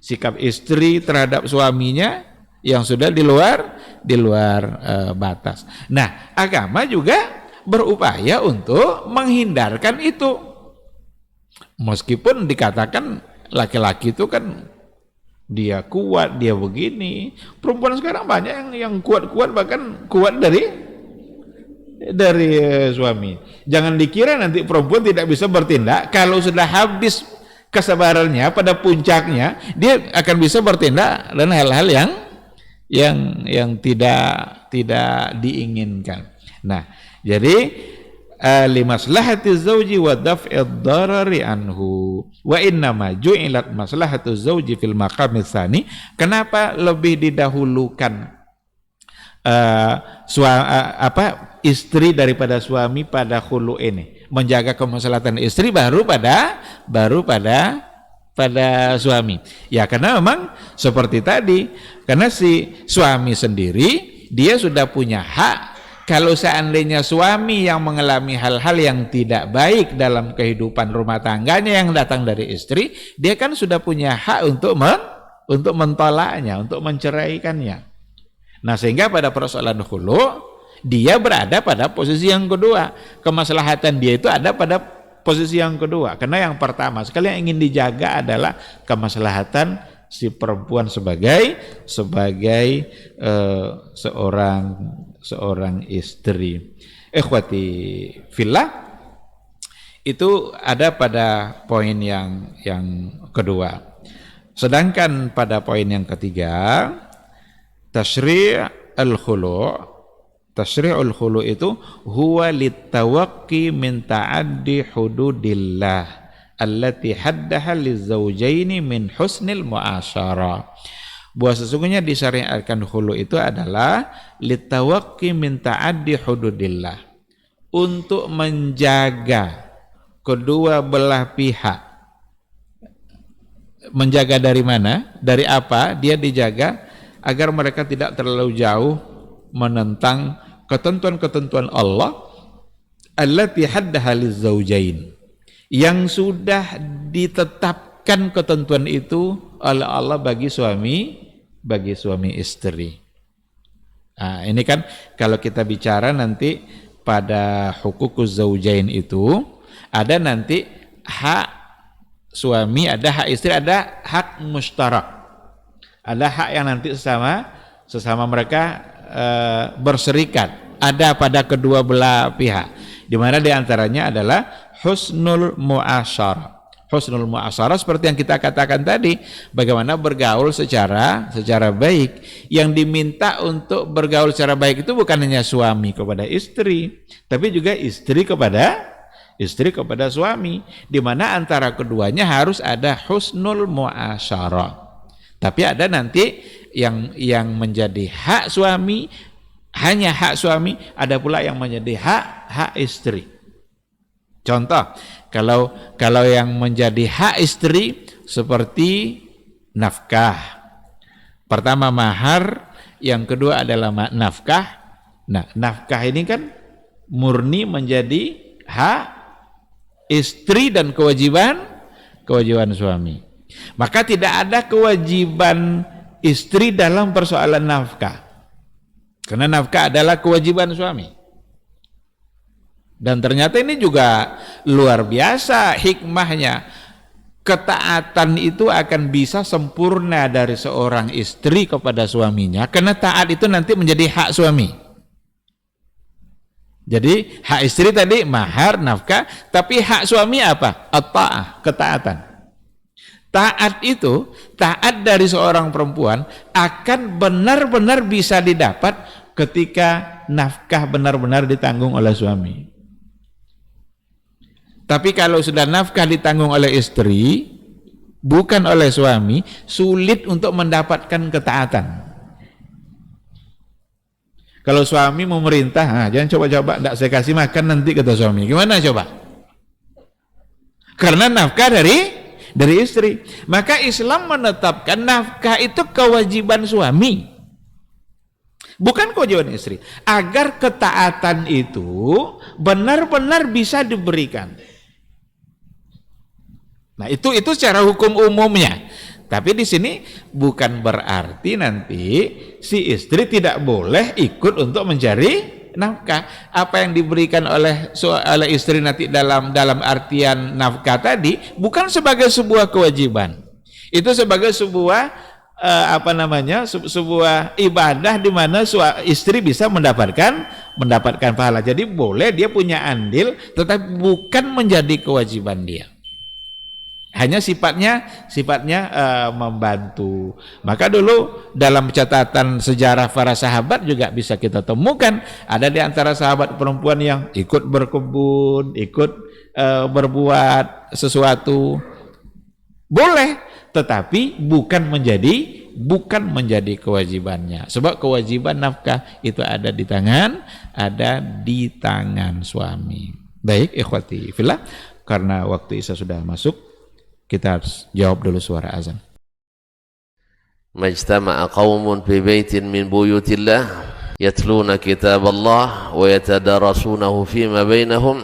sikap istri terhadap suaminya yang sudah di luar batas. Nah, agama juga berupaya untuk menghindarkan itu. Meskipun dikatakan laki-laki itu kan dia kuat, dia begini. Perempuan sekarang banyak yang kuat-kuat, bahkan kuat dari suami. Jangan dikira nanti perempuan tidak bisa bertindak. Kalau sudah habis kesabarannya pada puncaknya, dia akan bisa bertindak dan hal-hal yang tidak diinginkan. Nah, jadi limaslahati zauji wa daf'id darari anhu wa innama ju'ilat maslahatu zauji fil maqami tsani. Kenapa lebih didahulukan istri daripada suami pada khulu ini? Menjaga kemaslahatan istri baru pada suami. Ya, karena memang seperti tadi, karena si suami sendiri dia sudah punya hak. Kalau seandainya suami yang mengalami hal-hal yang tidak baik dalam kehidupan rumah tangganya yang datang dari istri, dia kan sudah punya hak untuk mentolaknya, untuk menceraikannya. Nah, sehingga pada persoalan khulu dia berada pada posisi yang kedua. Kemaslahatan dia itu ada pada posisi yang kedua, karena yang pertama sekali yang ingin dijaga adalah kemaslahatan si perempuan sebagai seorang istri. Ikhwati fillah, itu ada pada poin yang kedua. Sedangkan pada poin yang ketiga, tasyri'ul khulu itu huwa litawaqqi min ta'addi hududillah allati haddaha lizaujaini min husnil mu'asyarah. Bahwa sesungguhnya disyariatkan khulu itu adalah litawaqqi min ta'addi hududillah, untuk menjaga kedua belah pihak. Menjaga dari mana? Dari apa? Dia dijaga agar mereka tidak terlalu jauh menentang ketentuan-ketentuan Allah allati haddaha lizaujain, yang sudah ditetapkan ketentuan itu oleh Allah bagi suami istri. Nah, ini kan kalau kita bicara nanti pada hukukuz zaujain itu ada nanti hak suami, ada hak istri, ada hak mustarak. Ada hak yang nanti sesama mereka berserikat, ada pada kedua belah pihak, di mana diantaranya adalah husnul mu'asyarah. Husnul mu'asyarah seperti yang kita katakan tadi, bagaimana bergaul secara baik. Yang diminta untuk bergaul secara baik itu bukan hanya suami kepada istri, tapi juga istri kepada suami, di mana antara keduanya harus ada husnul mu'asyarah. Tapi ada nanti yang menjadi hak suami, hanya hak suami, ada pula yang menjadi hak istri. Contoh, kalau yang menjadi hak istri seperti nafkah. Pertama mahar, yang kedua adalah nafkah. Nah, nafkah ini kan murni menjadi hak istri dan kewajiban suami. Maka tidak ada kewajiban istri dalam persoalan nafkah, karena nafkah adalah kewajiban suami. Dan ternyata ini juga luar biasa hikmahnya. Ketaatan itu akan bisa sempurna dari seorang istri kepada suaminya, karena taat itu nanti menjadi hak suami. Jadi hak istri tadi mahar, nafkah, tapi hak suami apa? At-ta'ah, ketaatan. Taat itu, taat dari seorang perempuan akan benar-benar bisa didapat ketika nafkah benar-benar ditanggung oleh suami. Tapi kalau sudah nafkah ditanggung oleh istri, bukan oleh suami, sulit untuk mendapatkan ketaatan. Kalau suami memerintah, jangan coba-coba, tidak saya kasih makan nanti, kata suami. Gimana coba? Karena nafkah dari istri. Maka Islam menetapkan nafkah itu kewajiban suami, bukan kewajiban istri. Agar ketaatan itu benar-benar bisa diberikan. Nah, itu secara hukum umumnya. Tapi di sini bukan berarti nanti si istri tidak boleh ikut untuk mencari nafkah. Apa yang diberikan oleh istri nanti dalam artian nafkah tadi bukan sebagai sebuah kewajiban. Itu sebagai sebuah sebuah ibadah di mana istri bisa mendapatkan pahala. Jadi boleh dia punya andil, tetapi bukan menjadi kewajiban dia. Hanya sifatnya membantu. Maka dulu dalam catatan sejarah para sahabat juga bisa kita temukan ada di antara sahabat perempuan yang ikut berkebun, ikut berbuat sesuatu. Boleh, tetapi bukan menjadi kewajibannya. Sebab kewajiban nafkah itu ada di tangan suami. Baik, ikhwati fillah, karena waktu Isya sudah masuk, kita harus jawab dulu suara azan. Majtama'a qaumun fi baitin min buyutillah yatluna kitaballah wa yatadarasunahu fima bainahum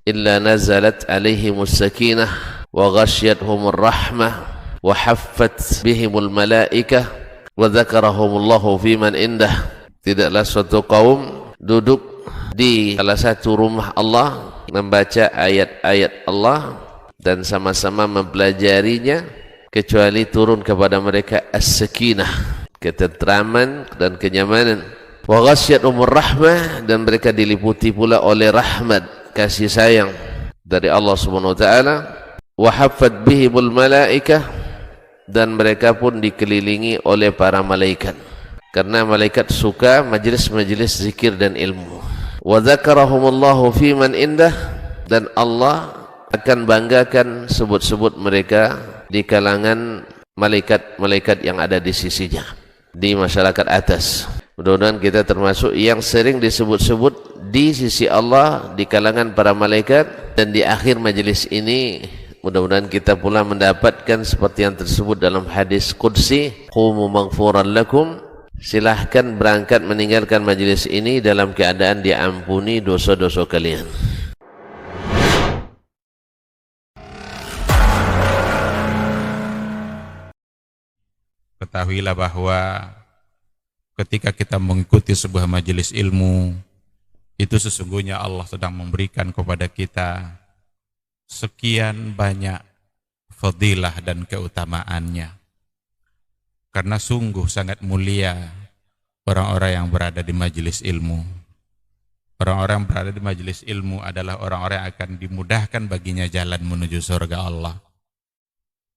illa nazalat alaihimus sakinah wa ghashiyatuhumur rahmah wa haffat bihimul malaikah wa dzakarahumullahu fiman indah. Tidaklah suatu kaum duduk di salah satu rumah Allah membaca ayat-ayat Allah dan sama-sama mempelajarinya, kecuali turun kepada mereka as-sakinah, ketentraman dan kenyamanan. Wa ghasyiyatuhumur rahmah, dan mereka diliputi pula oleh rahmat, kasih sayang dari Allah Subhanahu wa taala. Wa haffat bihimul malaikah, dan mereka pun dikelilingi oleh para malaikat, karena malaikat suka majelis-majelis zikir dan ilmu. Wa dzakarahumullahu fiman indah, dan Allah akan banggakan sebut-sebut mereka di kalangan malaikat-malaikat yang ada di sisinya, di masyarakat atas. Mudah-mudahan kita termasuk yang sering disebut-sebut di sisi Allah, di kalangan para malaikat. Dan di akhir majelis ini mudah-mudahan kita pula mendapatkan seperti yang tersebut dalam hadis qudsi, qumu maghfuran lakum, silahkan berangkat meninggalkan majelis ini dalam keadaan diampuni dosa-dosa kalian. Ketahuilah bahwa ketika kita mengikuti sebuah majelis ilmu, itu sesungguhnya Allah sedang memberikan kepada kita sekian banyak fadilah dan keutamaannya. Karena sungguh sangat mulia orang-orang yang berada di majelis ilmu. Orang-orang yang berada di majelis ilmu adalah orang-orang yang akan dimudahkan baginya jalan menuju surga Allah.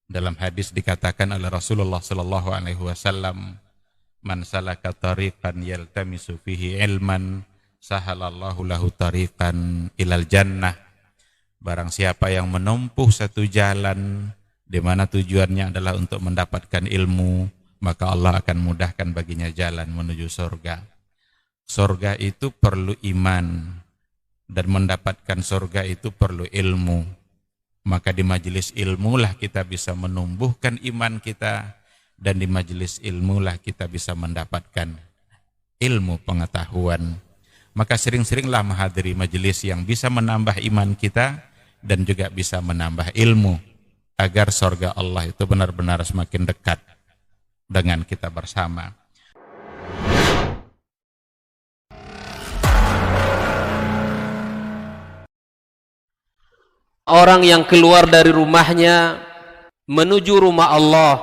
Dalam hadis dikatakan oleh Rasulullah sallallahu alaihi wasallam, "Man salaka tariqan yaltamisu fihi ilman, sahalallahu lahu tariqan ilal jannah." Barang siapa yang menempuh satu jalan di mana tujuannya adalah untuk mendapatkan ilmu, maka Allah akan mudahkan baginya jalan menuju surga. Surga itu perlu iman, dan mendapatkan surga itu perlu ilmu. Maka di majelis ilmulah kita bisa menumbuhkan iman kita, dan di majelis ilmulah kita bisa mendapatkan ilmu pengetahuan. Maka sering-seringlah menghadiri majelis yang bisa menambah iman kita dan juga bisa menambah ilmu, agar surga Allah itu benar-benar semakin dekat dengan kita bersama. orang yang keluar dari rumahnya menuju rumah Allah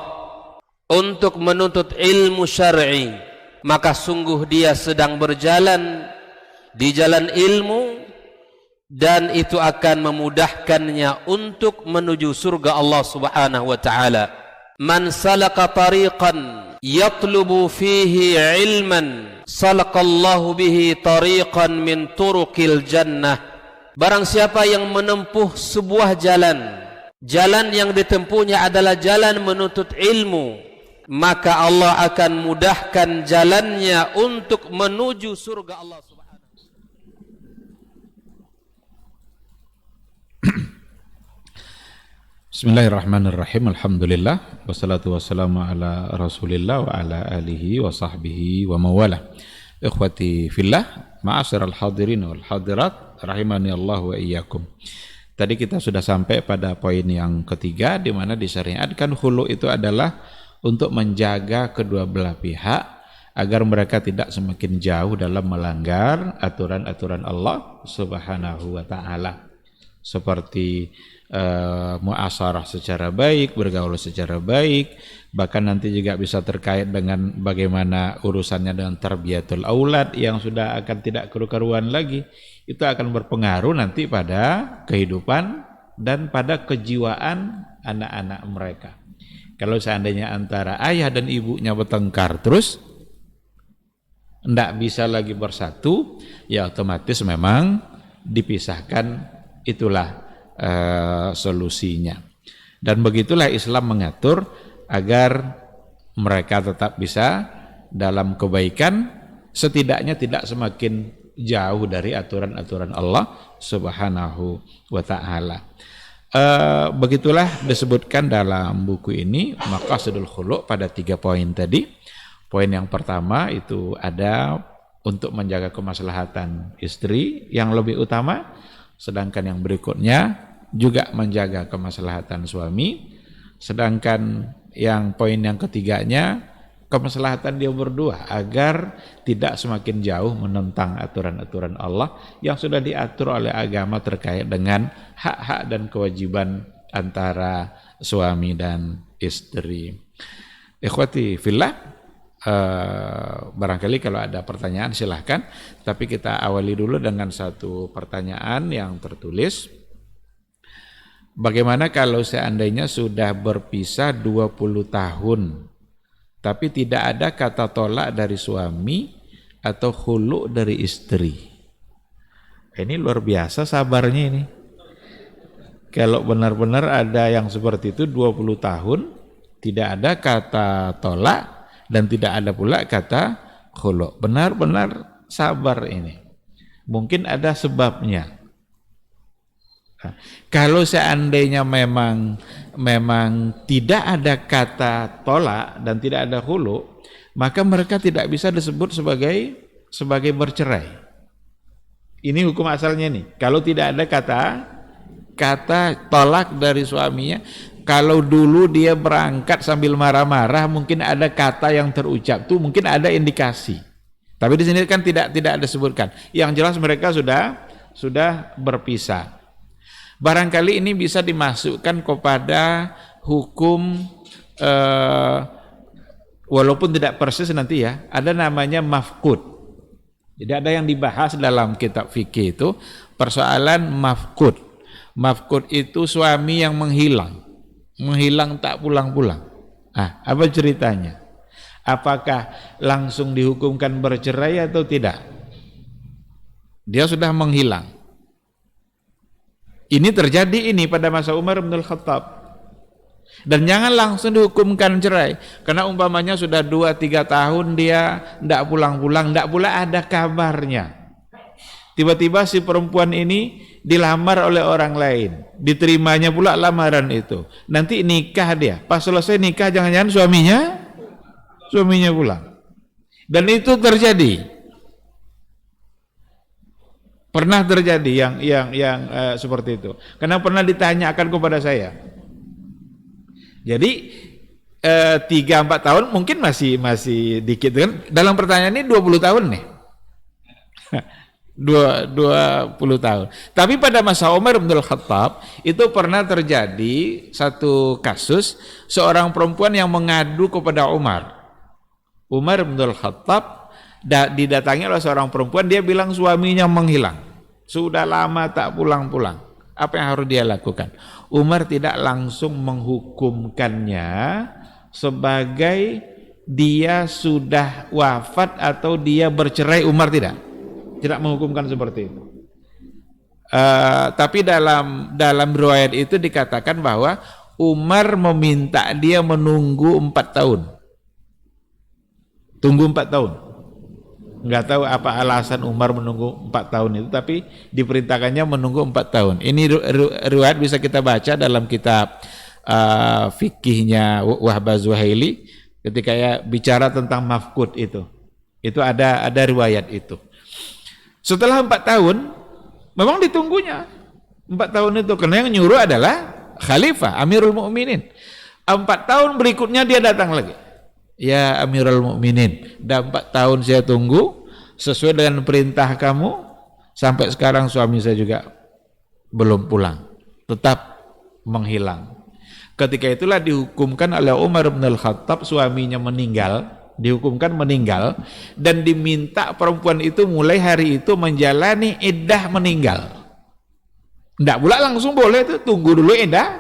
untuk menuntut ilmu syar'i, maka sungguh dia sedang berjalan di jalan ilmu, dan itu akan memudahkannya untuk menuju surga Allah Subhanahu wa taala. Man salaka tariqan yatlubu fihi ilman salaqallahu bihi tariqan min turuqil jannah. Barang siapa yang menempuh sebuah jalan, jalan yang ditempuhnya adalah jalan menuntut ilmu, maka Allah akan mudahkan jalannya untuk menuju surga Allah Subhanahu wa taala. Bismillahirrahmanirrahim. Alhamdulillah wassalatu wassalamu ala Rasulillah wa ala alihi wa sahbihi wa mawalah. Ikhwati fillah, ma'asyiral hadirin wal hadirat, rahimani Allah wa iyyakum. Tadi kita sudah sampai pada poin yang ketiga, di mana disyariatkan khulu itu adalah untuk menjaga kedua belah pihak agar mereka tidak semakin jauh dalam melanggar aturan-aturan Allah Subhanahu wa taala, seperti muasyarah secara baik, bergaul secara baik, bahkan nanti juga bisa terkait dengan bagaimana urusannya dengan tarbiyatul aulad yang sudah akan tidak keru-karuan lagi. Itu akan berpengaruh nanti pada kehidupan dan pada kejiwaan anak-anak mereka. Kalau seandainya antara ayah dan ibunya bertengkar terus, tidak bisa lagi bersatu, ya otomatis memang dipisahkan, itulah solusinya. Dan begitulah Islam mengatur agar mereka tetap bisa dalam kebaikan, setidaknya tidak semakin jauh dari aturan-aturan Allah Subhanahu wa ta'ala. Begitulah disebutkan dalam buku ini Maqasidul Khulu' pada 3 poin tadi. Poin yang pertama itu ada untuk menjaga kemaslahatan istri yang lebih utama, sedangkan yang berikutnya juga menjaga kemaslahatan suami, sedangkan yang poin yang ketiganya kemaslahatan dia berdua agar tidak semakin jauh menentang aturan-aturan Allah yang sudah diatur oleh agama terkait dengan hak-hak dan kewajiban antara suami dan istri. Ikhwati fillah, barangkali kalau ada pertanyaan silahkan, tapi kita awali dulu dengan satu pertanyaan yang tertulis. Bagaimana kalau seandainya sudah berpisah 20 tahun tapi tidak ada kata tolak dari suami atau khulu dari istri? Ini luar biasa sabarnya ini. Kalau benar-benar ada yang seperti itu 20 tahun tidak ada kata tolak dan tidak ada pula kata khulu, benar-benar sabar ini. Mungkin ada sebabnya. Kalau seandainya memang tidak ada kata tolak dan tidak ada khulu, maka mereka tidak bisa disebut sebagai bercerai. Ini hukum asalnya nih. Kalau tidak ada kata tolak dari suaminya, kalau dulu dia berangkat sambil marah-marah, mungkin ada kata yang terucap tuh, mungkin ada indikasi. Tapi di sini kan tidak ada disebutkan. Yang jelas mereka sudah berpisah. Barangkali ini bisa dimasukkan kepada hukum walaupun tidak persis nanti ya, ada namanya mafqud. Jadi ada yang dibahas dalam kitab fikih itu persoalan mafqud. Mafqud itu suami yang menghilang tak pulang-pulang. Apa ceritanya? Apakah langsung dihukumkan bercerai atau tidak? Dia sudah menghilang. Ini terjadi pada masa Umar bin Khattab. Dan jangan langsung dihukumkan cerai, karena umpamanya sudah 2-3 tahun dia tidak pulang-pulang, tidak pula ada kabarnya. Tiba-tiba si perempuan ini dilamar oleh orang lain, diterimanya pula lamaran itu. Nanti nikah dia, pas selesai nikah jangan-jangan suaminya pulang. Dan itu terjadi. Pernah terjadi yang seperti itu. Karena pernah ditanyakan kepada saya. Jadi 3-4 tahun mungkin masih dikit kan. Dalam pertanyaan ini 20 tahun nih. 20 tahun. Tapi pada masa Umar bin Khattab itu pernah terjadi satu kasus seorang perempuan yang mengadu kepada Umar. Umar bin Khattab didatangi oleh seorang perempuan, dia bilang suaminya menghilang. Sudah lama tak pulang-pulang. Apa yang harus dia lakukan? Umar tidak langsung menghukumkannya sebagai dia sudah wafat atau dia bercerai. Umar tidak menghukumkan seperti itu. Tapi dalam riwayat itu dikatakan bahwa Umar meminta dia menunggu 4 tahun. Tunggu 4 tahun. Nggak tahu apa alasan Umar menunggu 4 tahun itu, tapi diperintahkannya menunggu 4 tahun. Ini riwayat bisa kita baca dalam kitab fikihnya Wahbah Zuhaili ketika ya bicara tentang mafqud itu. Itu ada riwayat itu. Setelah 4 tahun, memang ditunggunya 4 tahun itu, karena yang nyuruh adalah Khalifah, Amirul Mukminin. 4 tahun berikutnya dia datang lagi. Ya Amirul Mukminin, dah 4 tahun saya tunggu sesuai dengan perintah kamu, sampai sekarang suami saya juga belum pulang, tetap menghilang. Ketika itulah dihukumkan oleh Umar bin Khattab, suaminya meninggal. Dihukumkan meninggal dan diminta perempuan itu mulai hari itu menjalani iddah meninggal. Tidak pula langsung boleh itu, tunggu dulu iddah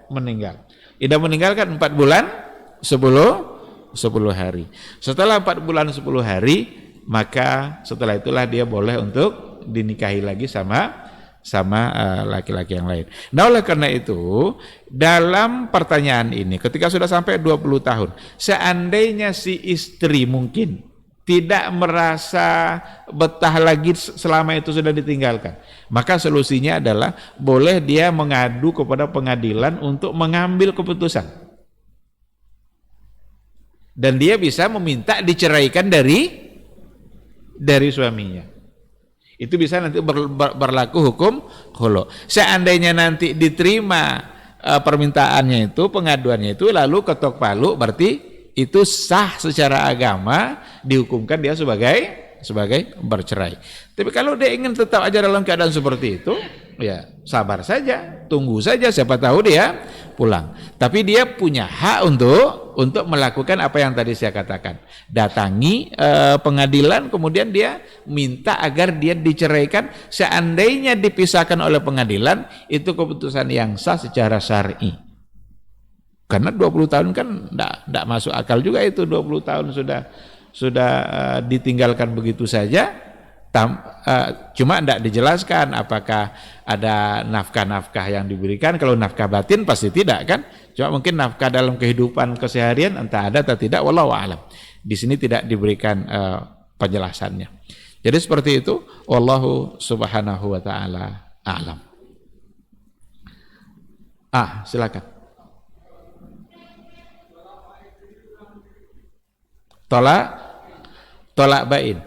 meninggal. Iddah meninggal kan 4 bulan 10 hari. Setelah 4 bulan 10 hari, maka setelah itulah dia boleh untuk dinikahi lagi sama laki-laki yang lain. Nah, oleh karena itu dalam pertanyaan ini ketika sudah sampai 20 tahun, seandainya si istri mungkin tidak merasa betah lagi selama itu sudah ditinggalkan, maka solusinya adalah boleh dia mengadu kepada pengadilan untuk mengambil keputusan. Dan dia bisa meminta diceraikan dari suaminya. Itu bisa nanti berlaku hukum khulu. Seandainya nanti diterima permintaannya itu, pengaduannya itu, lalu ketok palu, berarti itu sah secara agama, dihukumkan dia sebagai bercerai. Tapi kalau dia ingin tetap aja dalam keadaan seperti itu, ya sabar saja, tunggu saja, siapa tahu dia pulang. Tapi dia punya hak untuk melakukan apa yang tadi saya katakan. Datangi pengadilan, kemudian dia minta agar dia diceraikan. Seandainya dipisahkan oleh pengadilan, itu keputusan yang sah secara syar'i. Karena 20 tahun kan enggak masuk akal juga itu, 20 tahun sudah ditinggalkan begitu saja. Cuma tidak dijelaskan apakah ada nafkah-nafkah yang diberikan. Kalau nafkah batin pasti tidak kan, cuma mungkin nafkah dalam kehidupan keseharian entah ada atau tidak, wallahu a'lam. Di sini tidak diberikan penjelasannya. Jadi seperti itu, wallahu subhanahu wa ta'ala a'lam. Silakan. Tolak bain.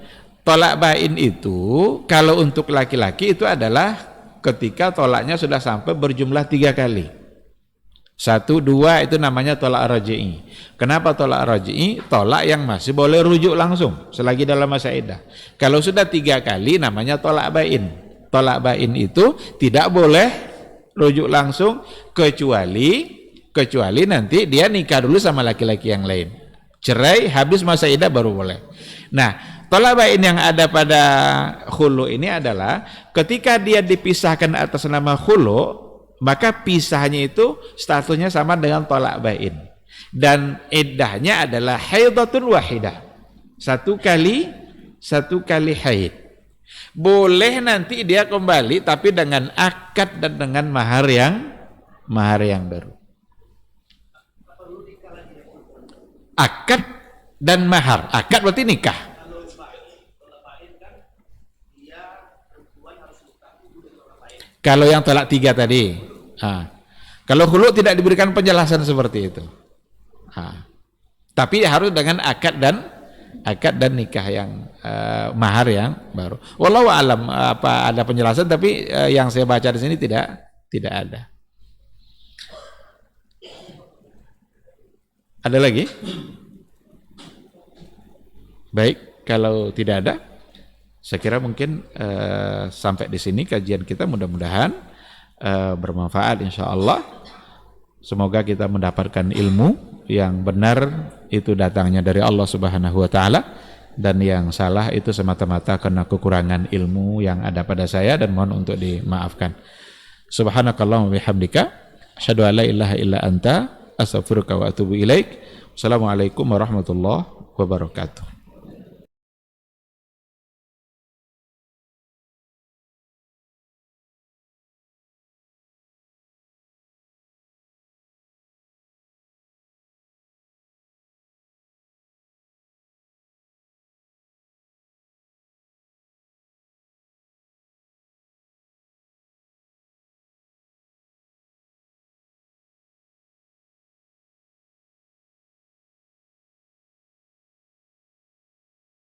Tolak bain itu kalau untuk laki-laki itu adalah ketika tolaknya sudah sampai berjumlah 3 kali. 1, 2 itu namanya tolak raj'i. Kenapa tolak raj'i? Tolak yang masih boleh rujuk langsung selagi dalam masa iddah. Kalau sudah 3 kali namanya tolak bain. Tolak bain itu tidak boleh rujuk langsung kecuali nanti dia nikah dulu sama laki-laki yang lain. Cerai habis masa iddah baru boleh. Nah, tolak bain yang ada pada khulu ini adalah ketika dia dipisahkan atas nama khulu, maka pisahnya itu statusnya sama dengan tolak bain. Dan iddahnya adalah haidatun wahidah. 1 kali haid. Boleh nanti dia kembali tapi dengan akad dan dengan mahar yang baru. Akad dan mahar. Akad berarti nikah. Kalau yang tolak 3 tadi. Kalau khulu tidak diberikan penjelasan seperti itu. Tapi harus dengan akad dan nikah yang mahar yang baru. Wallahu alam apa ada penjelasan, tapi yang saya baca di sini tidak ada. Ada lagi? Baik, kalau tidak ada, Saya kira mungkin sampai di sini kajian kita, mudah-mudahan bermanfaat insya Allah. Semoga kita mendapatkan ilmu yang benar itu datangnya dari Allah Subhanahu wa taala, dan yang salah itu semata-mata karena kekurangan ilmu yang ada pada saya, dan mohon untuk dimaafkan. Subhanakallahumma bihamdika asyhadu an la ilaha illa anta astaghfiruka wa atubu ilaik. Wassalamualaikum warahmatullahi wabarakatuh.